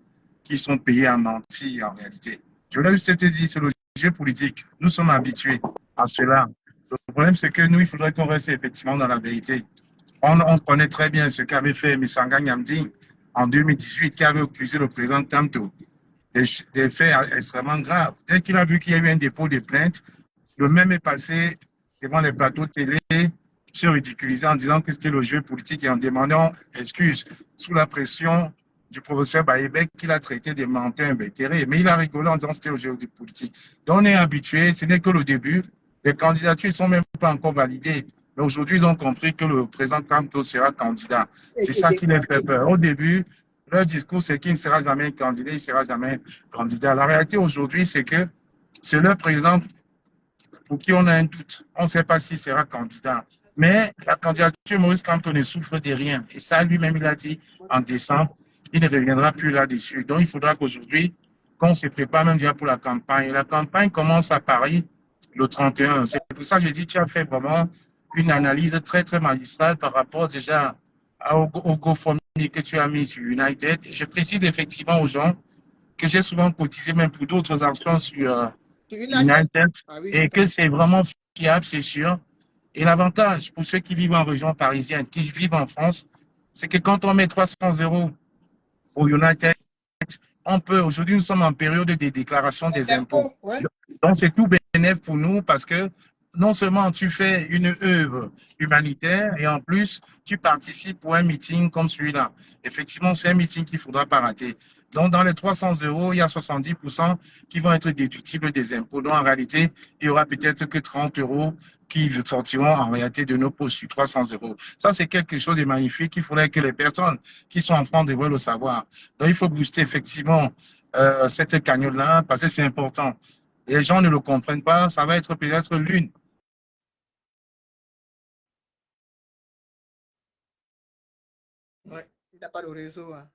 qui sont payés à mentir en réalité. Je voulais juste te dire, c'est le jeu politique. Nous sommes habitués à cela. Le problème, c'est que nous, il faudrait qu'on reste effectivement dans la vérité. On connaît très bien ce qu'avait fait Missanga Nyamdi en 2018, qui avait accusé le président Kamto des faits extrêmement graves. Dès qu'il a vu qu'il y a eu un dépôt de plainte, le même est passé devant les plateaux de télé, se ridiculisant en disant que c'était le jeu politique et en demandant excuse sous la pression du professeur Baïbek qu'il a traité de menteur invétéré. Mais il a rigolé en disant que c'était le jeu politique. Donc on est habitué, ce n'est que le début. Les candidatures ne sont même pas encore validées. Mais aujourd'hui, ils ont compris que le président Kamto sera candidat. C'est ça qui les fait peur. Au début, leur discours, c'est qu'il ne sera jamais candidat, il ne sera jamais candidat. La réalité aujourd'hui, c'est que c'est leur président pour qui on a un doute. On ne sait pas s'il sera candidat. Mais la candidature Maurice Kamto ne souffre de rien. Et ça, lui-même, il a dit en décembre, il ne reviendra plus là-dessus. Donc, il faudra qu'aujourd'hui, qu'on se prépare même déjà pour la campagne. Et la campagne commence à Paris le 31. C'est pour ça que j'ai dit, tu as fait vraiment une analyse très, très magistrale par rapport déjà au GoFundMe que tu as mis sur United. Je précise effectivement aux gens que j'ai souvent cotisé même pour d'autres actions sur United Ah oui, je et que c'est vraiment fiable, c'est sûr. Et l'avantage pour ceux qui vivent en région parisienne, qui vivent en France, c'est que quand on met 300 euros au United, on peut, aujourd'hui nous sommes en période de déclaration des impôts. Ouais. Donc c'est tout bénéfice pour nous parce que non seulement tu fais une œuvre humanitaire et en plus tu participes pour un meeting comme celui-là. Effectivement, c'est un meeting qu'il ne faudra pas rater. Donc dans les 300 euros, il y a 70% qui vont être déductibles des impôts. Donc en réalité, il y aura peut-être que 30 euros qui sortiront en réalité de nos poches sur 300 euros. Ça, c'est quelque chose de magnifique. Il faudrait que les personnes qui sont en France devraient le savoir. Donc il faut booster effectivement cette cagnotte-là parce que c'est important. Les gens ne le comprennent pas, ça va être peut-être l'une. Ouais. Il n'a pas le réseau. Hein.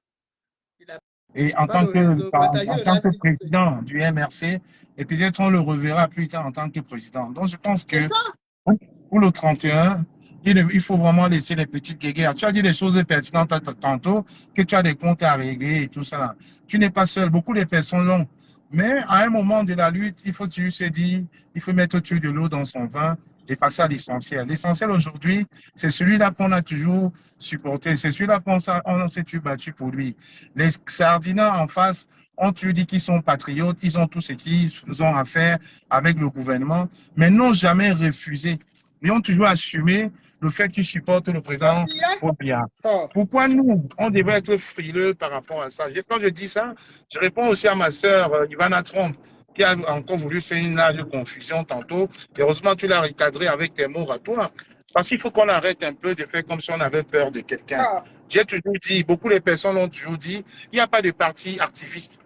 Il n'a Et en pas tant le réseau. Partagez en le tant live, que s'il vous plaît. président du MRC, et peut-être on le reverra plus tard en tant que président. Donc je pense C'est que ça. pour le 31, il faut vraiment laisser les petites guéguerres. Tu as dit des choses pertinentes tantôt, que tu as des comptes à régler et tout ça. Tu n'es pas seul, beaucoup de personnes l'ont. Mais à un moment de la lutte, il faut toujours se dire, il faut mettre de l'eau dans son vin et passer à l'essentiel. L'essentiel aujourd'hui, c'est celui-là qu'on a toujours supporté, c'est celui-là qu'on s'est toujours battu pour lui. Les Sardinats en face ont toujours dit qu'ils sont patriotes, ils ont tout ce qu'ils ont à faire avec le gouvernement, mais n'ont jamais refusé. Ils ont toujours assumé le fait qu'ils supportent le président Paul Biya. Oh. Pourquoi nous, on devrait être frileux par rapport à ça? Quand je dis ça, je réponds aussi à ma sœur Ivana Trump, qui a encore voulu faire une large confusion tantôt. Heureusement, tu l'as recadré avec tes mots à toi. Parce qu'il faut qu'on arrête un peu de faire comme si on avait peur de quelqu'un. Ah. J'ai toujours dit, beaucoup de personnes l'ont toujours dit, il n'y a pas de parti activiste.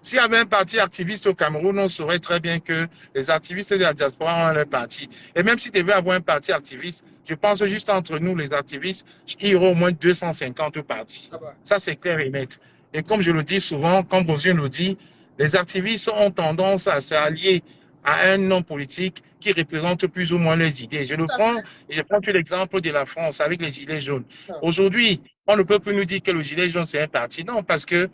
S'il y avait un parti activiste au Cameroun, on saurait très bien que les activistes de la diaspora ont un parti. Et même s'il devait avoir un parti activiste, je pense juste entre nous, les activistes, il y aurait au moins 250 partis. Ah bah. Ça, c'est clair et net. Et comme je le dis souvent, comme Rosien le dit, les activistes ont tendance à s'allier à un homme politique qui représente plus ou moins les idées. Je le Tout à prends, fait. et je prends tout l'exemple de la France avec les Gilets jaunes. Ah. Aujourd'hui, on ne peut plus nous dire que le Gilet jaune, c'est un parti. Non, parce que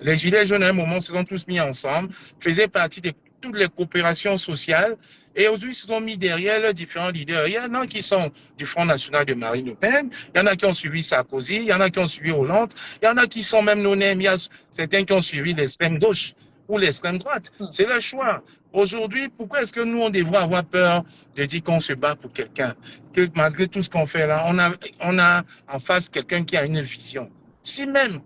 les Gilets jaunes, à un moment, se sont tous mis ensemble, faisaient partie de toutes les coopérations sociales. Et aujourd'hui, ils se sont mis derrière leurs différents leaders. Il y en a qui sont du Front National de Marine Le Pen, il y en a qui ont suivi Sarkozy, il y en a qui ont suivi Hollande, il y en a qui sont même non-name, il y a certains qui ont suivi l'extrême gauche ou l'extrême droite. C'est leur choix. Aujourd'hui, pourquoi est-ce que nous, on devrait avoir peur de dire qu'on se bat pour quelqu'un? Que malgré tout ce qu'on fait là, on a en face quelqu'un qui a une vision. Si même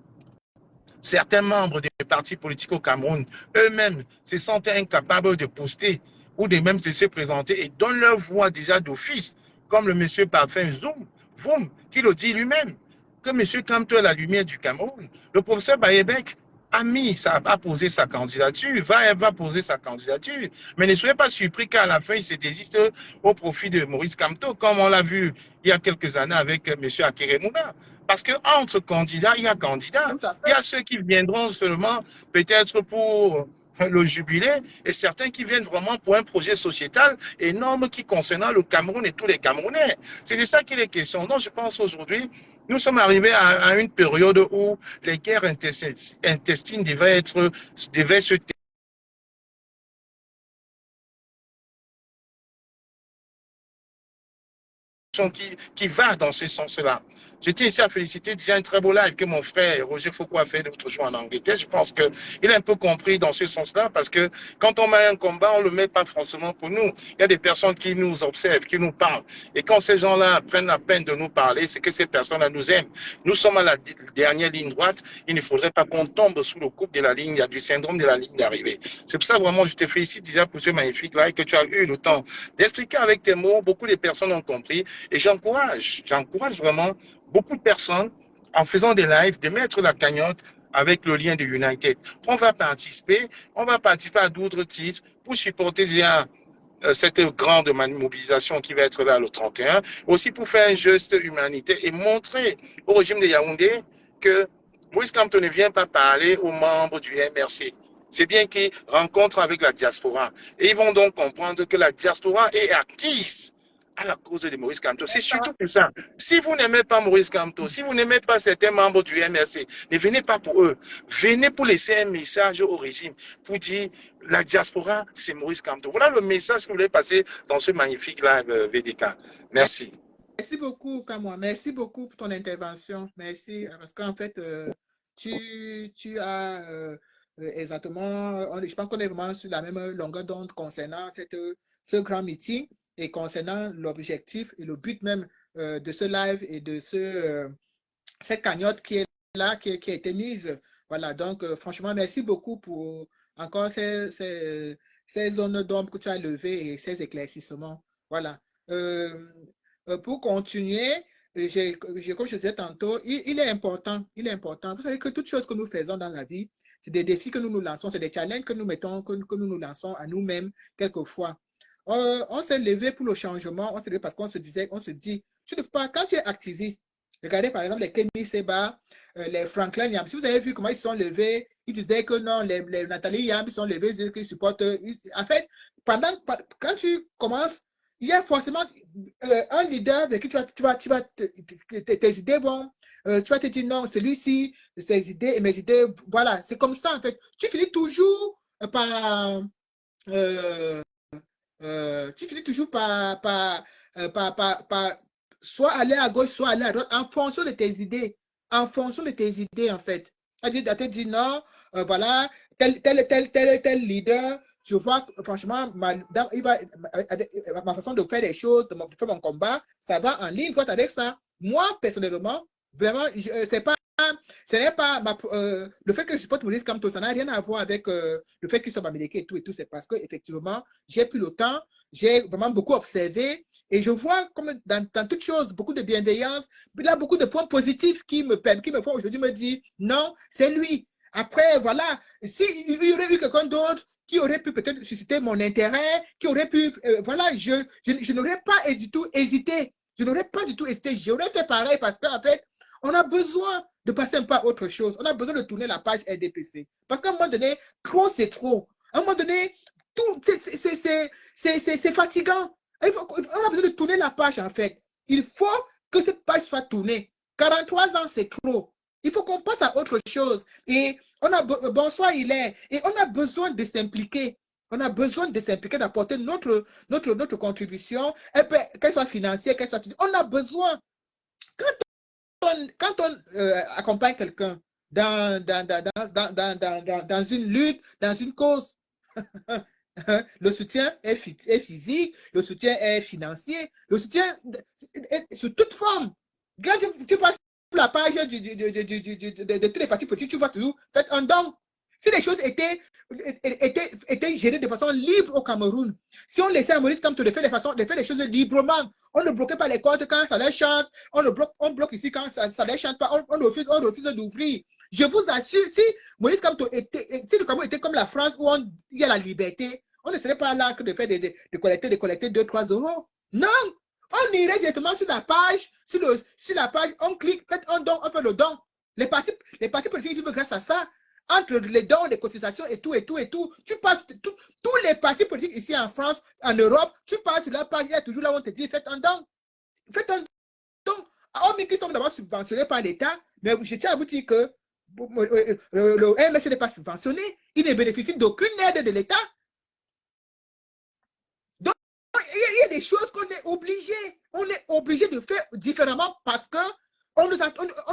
certains membres des partis politiques au Cameroun eux-mêmes se sentent incapables de poster ou de même de se présenter et donnent leur voix déjà d'office, comme le monsieur Parfait Voum, qui le dit lui-même, que monsieur Kamto est la lumière du Cameroun. Le professeur Bayebek a posé sa candidature, va poser sa candidature, mais ne soyez pas surpris qu'à la fin, il se désiste au profit de Maurice Kamto, comme on l'a vu il y a quelques années avec monsieur Akeremouna. Parce qu'entre candidats, il y a candidats. Tout à Il y fait. a ceux qui viendront seulement peut-être pour le jubilé et certains qui viennent vraiment pour un projet sociétal énorme qui concernant le Cameroun et tous les Camerounais. C'est de ça qu'il est question. Donc, je pense aujourd'hui, nous sommes arrivés à une période où les guerres intestines devaient se qui va dans ce sens-là. Je tiens ici à féliciter déjà un très beau live que mon frère Roger Foucault a fait l'autre jour en Angleterre. Je pense qu'il a un peu compris dans ce sens-là parce que quand on met un combat, on ne le met pas forcément pour nous. Il y a des personnes qui nous observent, qui nous parlent. Et quand ces gens-là prennent la peine de nous parler, c'est que ces personnes-là nous aiment. Nous sommes à la dernière ligne droite. Il ne faudrait pas qu'on tombe sous le coup de la ligne, il y a du syndrome de la ligne d'arrivée. C'est pour ça vraiment, je te félicite déjà pour ce magnifique live que tu as eu le temps d'expliquer avec tes mots. Beaucoup de personnes ont compris. Et j'encourage vraiment beaucoup de personnes, en faisant des lives, de mettre la cagnotte avec le lien de United. On va participer à d'autres titres pour supporter déjà cette grande mobilisation qui va être là le 31, aussi pour faire un geste humanitaire et montrer au régime de Yaoundé que Maurice Kamto ne vient pas parler aux membres du MRC. C'est bien qu'ils rencontrent avec la diaspora. Et ils vont donc comprendre que la diaspora est acquise à la cause de Maurice Kamto. C'est surtout pour ça. Si vous n'aimez pas Maurice Kamto, si vous n'aimez pas certains membres du MRC, ne venez pas pour eux. Venez pour laisser un message au régime, pour dire la diaspora, c'est Maurice Kamto. Voilà le message que vous voulez passer dans ce magnifique live VDK. Merci. Merci beaucoup, Kamwa. Merci beaucoup pour ton intervention. Merci. Parce qu'en fait, tu as exactement, je pense qu'on est vraiment sur la même longueur d'onde concernant ce grand meeting et concernant l'objectif et le but même de ce live et de cette cagnotte qui est là, qui a été mise. Voilà, donc franchement, merci beaucoup pour encore ces zones d'ombre que tu as levées et ces éclaircissements. Voilà. Pour continuer, comme je disais tantôt, il est important. Vous savez que toutes choses que nous faisons dans la vie, c'est des défis que nous nous lançons, c'est des challenges que nous mettons, que nous nous lançons à nous-mêmes quelquefois. On s'est levé pour le changement, on s'est levé parce qu'on se dit, tu ne peux pas, quand tu es activiste, regardez par exemple les Kenny Seba, les Franklin Yam. Si vous avez vu comment ils se sont levés, ils disaient que non, les Nathalie Yam, ils sont levés, ils disaient qu'ils supportent. En fait, quand tu commences, il y a forcément un leader avec qui tes idées vont, tu vas te dire non, celui-ci, ses idées et mes idées, voilà, c'est comme ça en fait. Tu finis toujours par, euh, par soit aller à gauche, soit aller à droite, en fonction de tes idées. En fonction de tes idées, en fait. À te dire non, voilà, tel leader, je vois, franchement, ma façon de faire les choses, de faire mon combat, ça va en ligne droite avec ça. Moi, personnellement, vraiment, ce n'est pas le fait que je supporte Maurice Kamto, ça n'a rien à voir avec le fait qu'il soit américain et tout, c'est parce qu'effectivement, j'ai pris le temps, j'ai vraiment beaucoup observé et je vois comme dans toute chose, beaucoup de bienveillance, il y a beaucoup de points positifs qui me font aujourd'hui me dire non, c'est lui. Après, voilà, s'il y aurait eu quelqu'un d'autre qui aurait pu peut-être susciter mon intérêt, qui aurait pu, voilà, je n'aurais pas du tout hésité. Je n'aurais pas du tout hésité. J'aurais fait pareil parce qu'en fait, on a besoin de passer un peu à autre chose. On a besoin de tourner la page RDPC. Parce qu'à un moment donné, trop, c'est trop. À un moment donné, tout, c'est fatigant. On a besoin de tourner la page, en fait. Il faut que cette page soit tournée. 43 ans, c'est trop. Il faut qu'on passe à autre chose. Et on a bonsoir, il est. Et on a besoin de s'impliquer. On a besoin de s'impliquer, d'apporter notre contribution, qu'elle soit financière, qu'elle soit physique. On a besoin. Quand on accompagne quelqu'un dans une lutte, dans une cause, le soutien est physique, le soutien est financier, le soutien est sous toute forme. Quand tu passes la page de tous les partis politiques, tu vois toujours, faites un don. Si les choses étaient gérées de façon libre au Cameroun, si on laissait à Maurice Kamto de faire les choses librement, on ne bloquait pas les comptes quand ça les chante, on bloque ici quand ça ne les chante pas, on refuse d'ouvrir. Je vous assure, si Maurice Kamto si le Cameroun était comme la France où il y a la liberté, on ne serait pas là que de faire de collecter 2-3 euros. Non! On irait directement sur la page, sur la page, on clique, faites un don, on fait le don. Les partis politiques vivent grâce à ça. Entre les dons, les cotisations et tout, tu passes, tous les partis politiques ici en France, en Europe, tu passes sur la page, il y a toujours là où on te dit, faites un don. Faites un don. Hormis qu'ils sont d'abord subventionnés par l'État, mais je tiens à vous dire que le MSC n'est pas subventionné, il ne bénéficie d'aucune aide de l'État. Donc, il y a des choses qu'on est obligé de faire différemment parce que on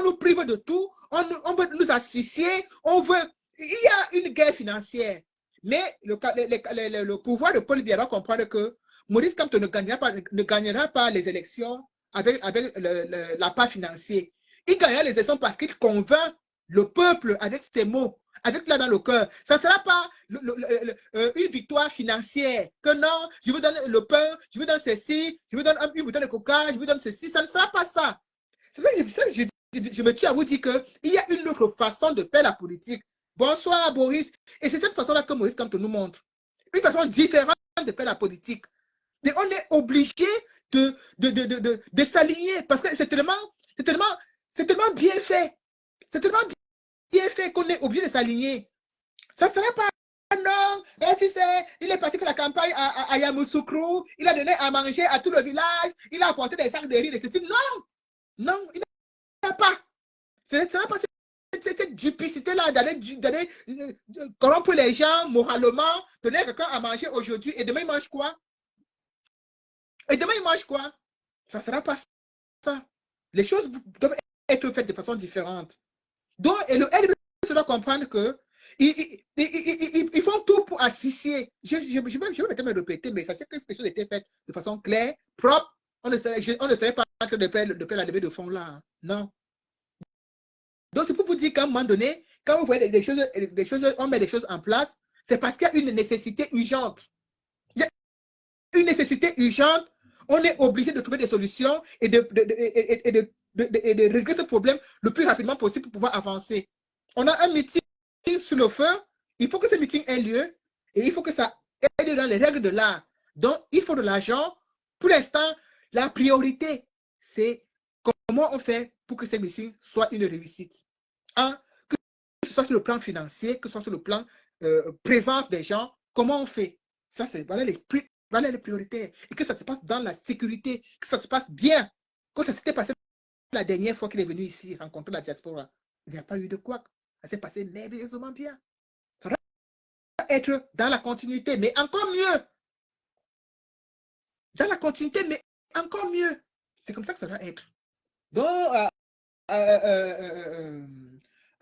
nous prive de tout, on veut nous asphyxier, il y a une guerre financière. Mais le pouvoir de Paul Biya doit comprendre que Maurice Kamto ne gagnera pas les élections avec la part financière. Il gagnera les élections parce qu'il convainc le peuple avec ses mots, avec là dans le cœur. Ça ne sera pas une victoire financière. Que non, je vous donne le pain, je vous donne ceci, je vous donne une bouteille de coca, je vous donne ceci. Ça ne sera pas ça. C'est vrai que je me tue à vous dire qu'il y a une autre façon de faire la politique. Bonsoir, Boris. Et c'est cette façon-là que Maurice Kamto nous montre. Une façon différente de faire la politique. Mais on est obligé de s'aligner parce que c'est tellement bien fait. C'est tellement bien fait qu'on est obligé de s'aligner. Ça ne sera pas non. Et tu sais, il est parti faire la campagne à Yamoussoukro, il a donné à manger à tout le village, il a apporté des sacs de riz et ceci. Non, il n'a pas. Ce n'est pas cette duplicité-là d'aller corrompre les gens moralement, donner à quelqu'un à manger aujourd'hui et demain il mange quoi? Ça ne sera pas ça. Les choses doivent être faites de façon différente. Donc, et le LB doit comprendre que ils font tout pour asphyxier. Je vais peut-être me répéter, mais sachez que ces choses étaient faites de façon claire, propre. On ne serait pas en train de faire la levée de fonds là. Non. Donc, c'est pour vous dire qu'à un moment donné, quand vous voyez des choses, on met des choses en place, c'est parce qu'il y a une nécessité urgente. Il y a une nécessité urgente, on est obligé de trouver des solutions et de régler ce problème le plus rapidement possible pour pouvoir avancer. On a un meeting sur le feu, il faut que ce meeting ait lieu et il faut que ça ait lieu dans les règles de l'art. Donc, il faut de l'argent. Pour l'instant, la priorité, c'est comment on fait pour que ce meeting soit une réussite. Que ce soit sur le plan financier, que ce soit sur le plan présence des gens, comment on fait? Ça, c'est voilà les priorités. Et que ça se passe dans la sécurité, que ça se passe bien. Comme ça s'était passé la dernière fois qu'il est venu ici rencontrer la diaspora. Il n'y a pas eu de quoi. Ça s'est passé merveilleusement bien. Ça doit être dans la continuité, mais encore mieux. Dans la continuité, mais encore mieux. C'est comme ça que ça doit être. Donc, à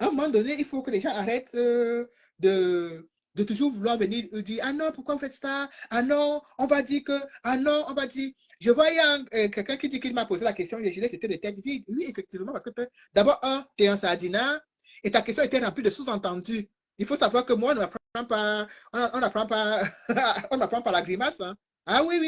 un moment donné, il faut que les gens arrêtent de toujours vouloir venir dire « Ah non, pourquoi vous faites ça? Ah non, on va dire que... Ah non, on va dire... » Je voyais quelqu'un qui dit qu'il m'a posé la question, et je disais c'était de tête vide. Oui, effectivement, parce que d'abord, tu es un sardinat et ta question était remplie de sous-entendus. Il faut savoir que moi, on n'apprend pas, on n'apprend pas, on n'apprend pas la grimace. Hein. Ah oui.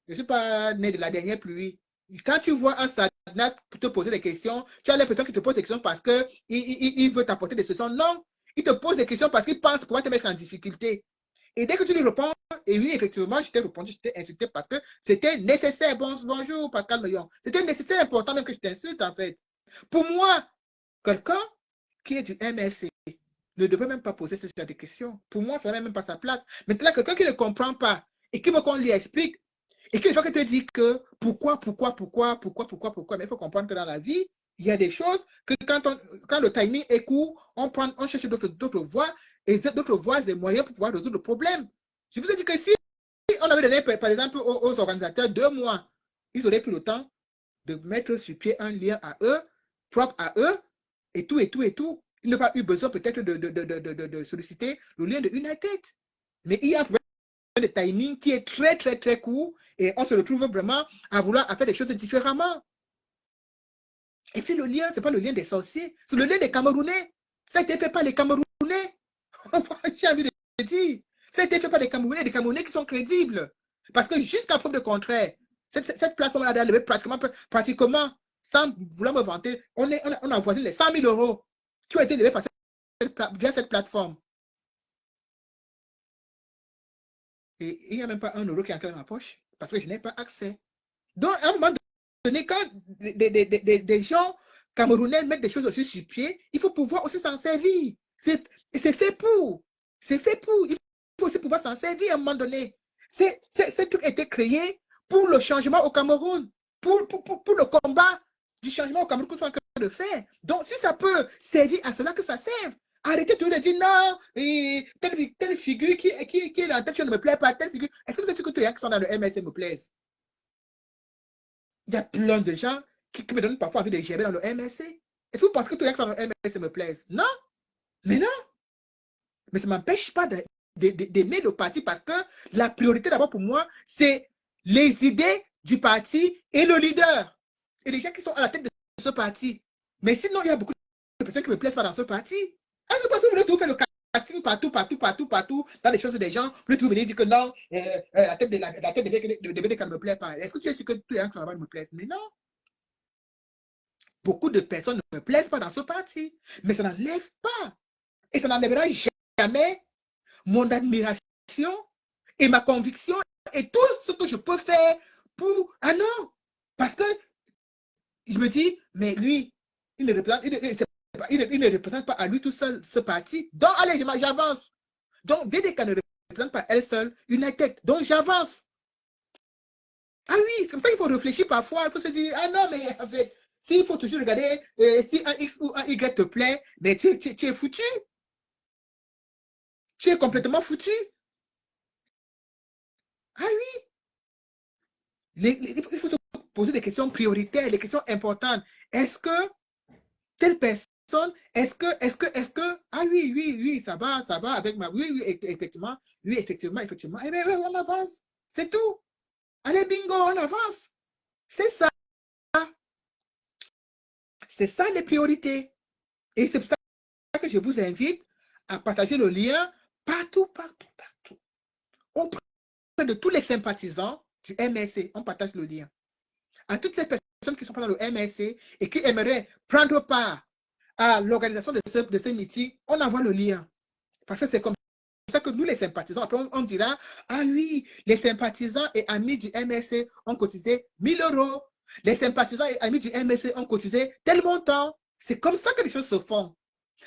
Je ne suis pas né de la dernière pluie. Quand tu vois un Sadnat te poser des questions, tu as l'impression qu'il te pose des questions parce qu'il veut t'apporter des solutions. Non, il te pose des questions parce qu'il pense pouvoir te mettre en difficulté. Et dès que tu lui réponds, et oui, effectivement, je t'ai répondu, je t'ai insulté parce que c'était nécessaire. Bonjour, Pascal Meillon. C'était nécessaire, important même que je t'insulte, en fait. Pour moi, quelqu'un qui est du MSC ne devrait même pas poser ce genre de questions. Pour moi, ça n'a même pas sa place. Maintenant, quelqu'un qui ne comprend pas et qui veut qu'on lui explique, et qui te dit que pourquoi, mais il faut comprendre que dans la vie, il y a des choses que quand le timing est court, on cherche d'autres voies, et d'autres voies, des moyens pour pouvoir résoudre le problème. Je vous ai dit que si on avait donné, par exemple, aux organisateurs 2 mois, ils auraient pris le temps de mettre sur pied un lien à eux, propre à eux, et tout, et tout, et tout. Ils n'ont pas eu besoin peut-être de solliciter le lien de United. Mais il y a un problème de timing qui est très, très, très court et on se retrouve vraiment à vouloir faire des choses différemment. Et puis le lien, ce n'est pas le lien des sorciers, c'est le lien des Camerounais. Ça a été fait par les Camerounais. J'ai envie de dire. Ça a été fait par des Camerounais qui sont crédibles. Parce que jusqu'à preuve de contraire, cette plateforme-là a levé pratiquement, sans vouloir me vanter, on a voisin les 100 000 euros qui ont été levés via cette plateforme. Et il n'y a même pas 1 euro qui est entré dans ma poche parce que je n'ai pas accès. Donc, à un moment donné, quand des gens camerounais mettent des choses aussi sur pied, il faut pouvoir aussi s'en servir. C'est fait pour. C'est fait pour. Il faut aussi pouvoir s'en servir à un moment donné. Ce truc a été créé pour le changement au Cameroun, pour le combat du changement au Cameroun qu'on est en train de faire. Donc, si ça peut servir à cela, que ça serve. Arrêtez toujours de dire non, telle figure qui est dans la tête, ne me plaît pas, telle figure. Est-ce que vous êtes sûr que tous les gens qui sont dans le MS me plaisent? Il y a plein de gens qui me donnent parfois envie de gerber dans le MSC. Est-ce que vous pensez que tous les gens qui sont dans le MSC me plaisent? Non, mais non. Mais ça ne m'empêche pas d'aimer le parti parce que la priorité d'abord pour moi, c'est les idées du parti et le leader. Et les gens qui sont à la tête de ce parti. Mais sinon, il y a beaucoup de personnes qui ne me plaisent pas dans ce parti. Est-ce que vous voulez tout faire le casting partout, dans les choses des gens, vous voulez tout venir dire que non, la tête de ne me plaît pas. Est-ce que tu es sûr que tous les gens qui sont là-bas me plaisent? Mais non. Beaucoup de personnes ne me plaisent pas dans ce parti. Mais ça n'enlève pas. Et ça n'enlèvera jamais mon admiration et ma conviction et tout ce que je peux faire pour... Ah non! Parce que je me dis, mais lui, il ne représente pas à lui tout seul ce parti. Donc, allez, j'avance. Donc, DDK ne représente pas elle seule United. Donc, j'avance. Ah oui, c'est comme ça qu'il faut réfléchir parfois. Il faut se dire, ah non, mais en fait, s'il faut toujours regarder si un X ou un Y te plaît, mais tu es foutu. Tu es complètement foutu. Ah oui. Il faut se poser des questions prioritaires, des questions importantes. Est-ce que telle personne, est-ce que, ah oui, ça va avec ma, oui, effectivement, eh bien, on avance. C'est tout. Allez, bingo, on avance. C'est ça. C'est ça les priorités. Et c'est pour ça que je vous invite à partager le lien partout. Auprès de tous les sympathisants du MSC, on partage le lien. À toutes ces personnes qui sont pas dans le MSC et qui aimeraient prendre part à l'organisation de ce meeting, on envoie le lien. Parce que c'est comme ça que nous, les sympathisants, après on dira, ah oui, les sympathisants et amis du MSC ont cotisé 1 000 euros. Les sympathisants et amis du MSC ont cotisé tel montant. C'est comme ça que les choses se font.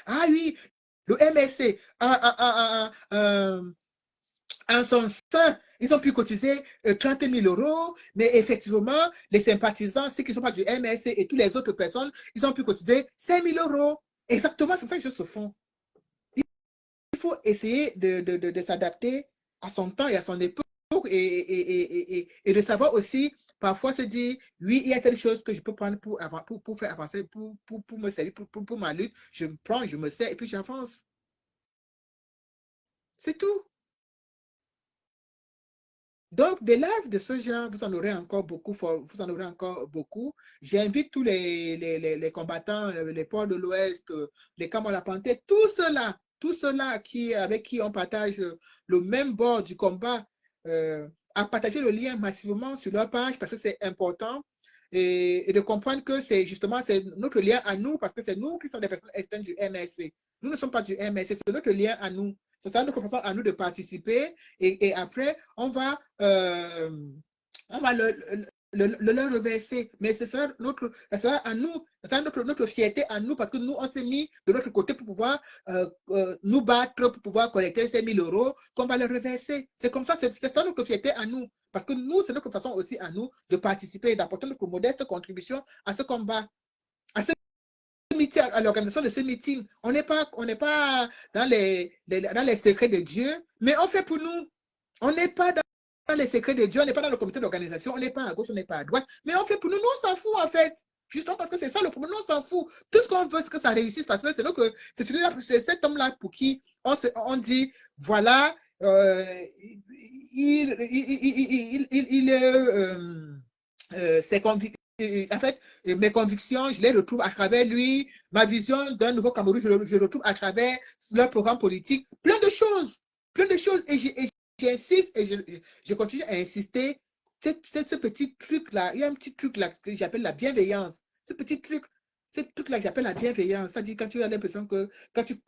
Ah oui, le MSC en son sein, ils ont pu cotiser 30 000 euros, mais effectivement, les sympathisants, ceux qui ne sont pas du MSC et toutes les autres personnes, ils ont pu cotiser 5 000 euros. Exactement, c'est ça que les choses se font. Il faut essayer de s'adapter à son temps et à son époque et de savoir aussi, parfois se dire, oui, il y a telle chose que je peux prendre pour faire avancer, pour me servir, pour ma lutte. Je me prends, je me sers et puis j'avance. C'est tout. Donc, des lives de ce genre, vous en aurez encore beaucoup. J'invite tous les combattants, les ports de l'Ouest, les Camps-la-Panthère, tous ceux-là avec qui on partage le même bord du combat, à partager le lien massivement sur leur page parce que c'est important. et de comprendre que c'est justement c'est notre lien à nous, parce que c'est nous qui sommes des personnes externes du MSC. Nous ne sommes pas du MSC, c'est notre lien à nous. C'est ça notre façon à nous de participer. Et après, on va le leur reverser. Mais ce sera, ça sera à nous, ça sera notre fierté à nous, parce que nous, on s'est mis de l'autre côté pour pouvoir nous battre, pour pouvoir collecter ces 1000 euros qu'on va leur reverser. C'est comme ça, c'est ça notre fierté à nous. Parce que nous, c'est notre façon aussi à nous de participer et d'apporter notre modeste contribution à ce combat, à ce meeting, à l'organisation de ce meeting. On n'est pas dans dans les secrets de Dieu, mais on fait pour nous. On n'est pas dans les secrets de Dieu, on n'est pas dans le comité d'organisation, on n'est pas à gauche, on n'est pas à droite, mais on fait pour nous, nous on s'en fout en fait. Justement parce que c'est ça le problème, nous on s'en fout. Tout ce qu'on veut, c'est que ça réussisse, parce que c'est celui-là, c'est cet homme-là pour qui on dit, voilà, ses convictions. En fait, mes convictions, je les retrouve à travers lui, ma vision d'un nouveau Cameroun, je retrouve à travers leur programme politique, plein de choses, et j'insiste et je continue à insister. Ce petit truc-là, il y a un petit truc-là que j'appelle la bienveillance. Ce petit truc, ce truc-là que j'appelle la bienveillance. C'est-à-dire quand tu as l'impression que, quand tu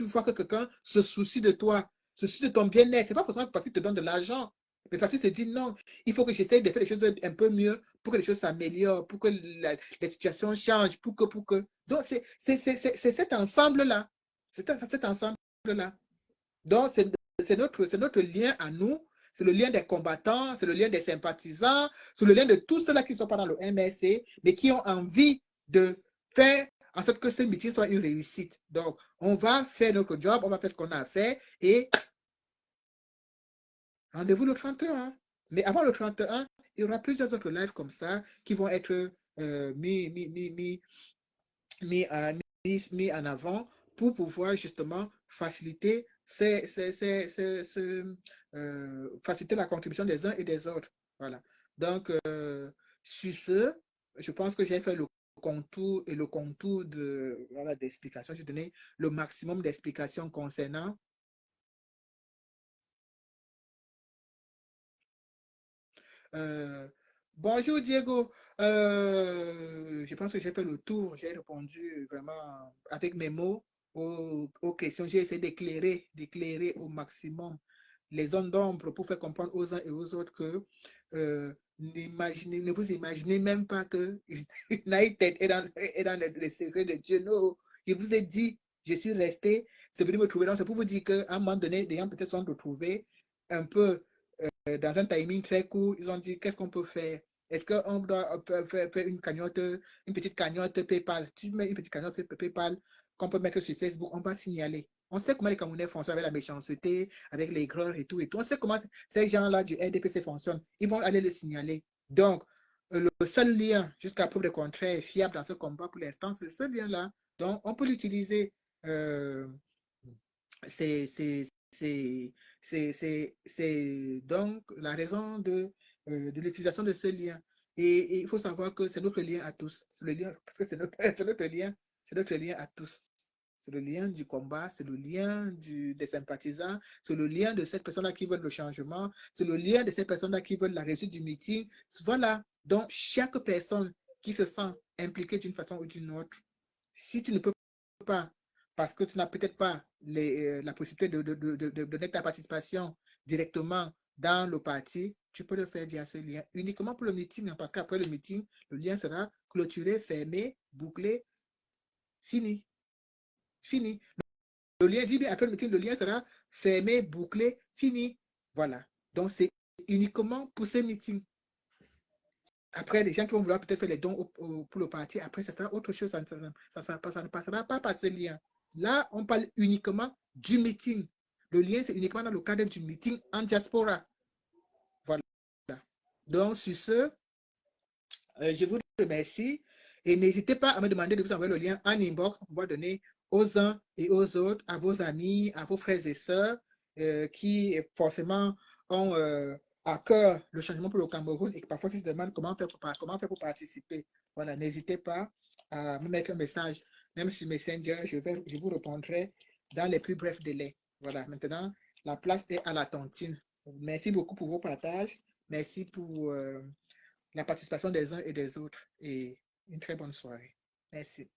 vois que quelqu'un se soucie de toi, se soucie de ton bien-être, c'est pas forcément parce qu'il te donne de l'argent, mais parce qu'il se dit non, il faut que j'essaye de faire les choses un peu mieux pour que les choses s'améliorent, pour que les situations changent, pour que. Donc, c'est cet ensemble-là. C'est cet ensemble-là. Donc, c'est notre lien à nous, c'est le lien des combattants, c'est le lien des sympathisants, c'est le lien de tous ceux-là qui ne sont pas dans le MSC, mais qui ont envie de faire en sorte que ce meeting soit une réussite. Donc, on va faire notre job, on va faire ce qu'on a à faire, et rendez-vous le 31. Mais avant le 31, il y aura plusieurs autres lives comme ça qui vont être mis, mis en avant pour pouvoir justement faciliter, faciliter la contribution des uns et des autres. Voilà. Donc, sur ce, je pense que j'ai fait le contour et le contour de, voilà, d'explications. J'ai donné le maximum d'explications concernant. Bonjour Diego. Je pense que j'ai fait le tour. J'ai répondu vraiment avec mes mots aux questions. J'ai essayé d'éclairer au maximum les zones d'ombre pour faire comprendre aux uns et aux autres que ne vous imaginez même pas que United est dans les secrets de Dieu. Non, je vous ai dit, je suis resté, c'est venu me trouver. Donc, c'est pour vous dire qu'à un moment donné, les gens peut-être sont retrouvés un peu dans un timing très court. Ils ont dit, qu'est-ce qu'on peut faire? Est-ce qu'on doit faire une cagnotte, une petite cagnotte PayPal? Tu mets une petite cagnotte PayPal qu'on peut mettre sur Facebook, on va signaler. On sait comment les Camerounais fonctionnent avec la méchanceté, avec les greurs et tout et tout. On sait comment ces gens-là du RDPC fonctionnent. Ils vont aller le signaler. Donc, le seul lien, jusqu'à preuve de contraire, fiable dans ce combat pour l'instant, c'est ce lien-là. Donc, on peut l'utiliser. Euh, c'est donc la raison de l'utilisation de ce lien. Et il faut savoir que c'est notre lien à tous. C'est le lien, parce que c'est notre lien à tous. C'est le lien du combat, c'est le lien des sympathisants, c'est le lien de cette personne-là qui veut le changement, c'est le lien de cette personne-là qui veut la réussite du meeting. Voilà. Donc, chaque personne qui se sent impliquée d'une façon ou d'une autre, si tu ne peux pas, parce que tu n'as peut-être pas la possibilité de donner ta participation directement dans le parti, tu peux le faire via ce lien, uniquement pour le meeting, hein, parce qu'après le meeting, le lien sera clôturé, fermé, bouclé, fini. Fini. Le lien dit bien, après le meeting, le lien sera fermé, bouclé, fini. Voilà. Donc, c'est uniquement pour ce meeting. Après, les gens qui vont vouloir peut-être faire les dons pour le parti, après, ça sera autre chose, ça ne passera pas par ce lien. Là, on parle uniquement du meeting. Le lien, c'est uniquement dans le cadre du meeting en diaspora. Voilà. Donc, sur ce, je vous remercie et n'hésitez pas à me demander de vous envoyer le lien en inbox pour pouvoir donner aux uns et aux autres, à vos amis, à vos frères et sœurs qui forcément ont à cœur le changement pour le Cameroun et parfois qui se demandent comment faire pour participer. Voilà, n'hésitez pas à me mettre un message, même sur Messenger, je vous répondrai dans les plus brefs délais. Voilà, maintenant, la place est à la tontine. Merci beaucoup pour vos partages. Merci la participation des uns et des autres. Et une très bonne soirée. Merci.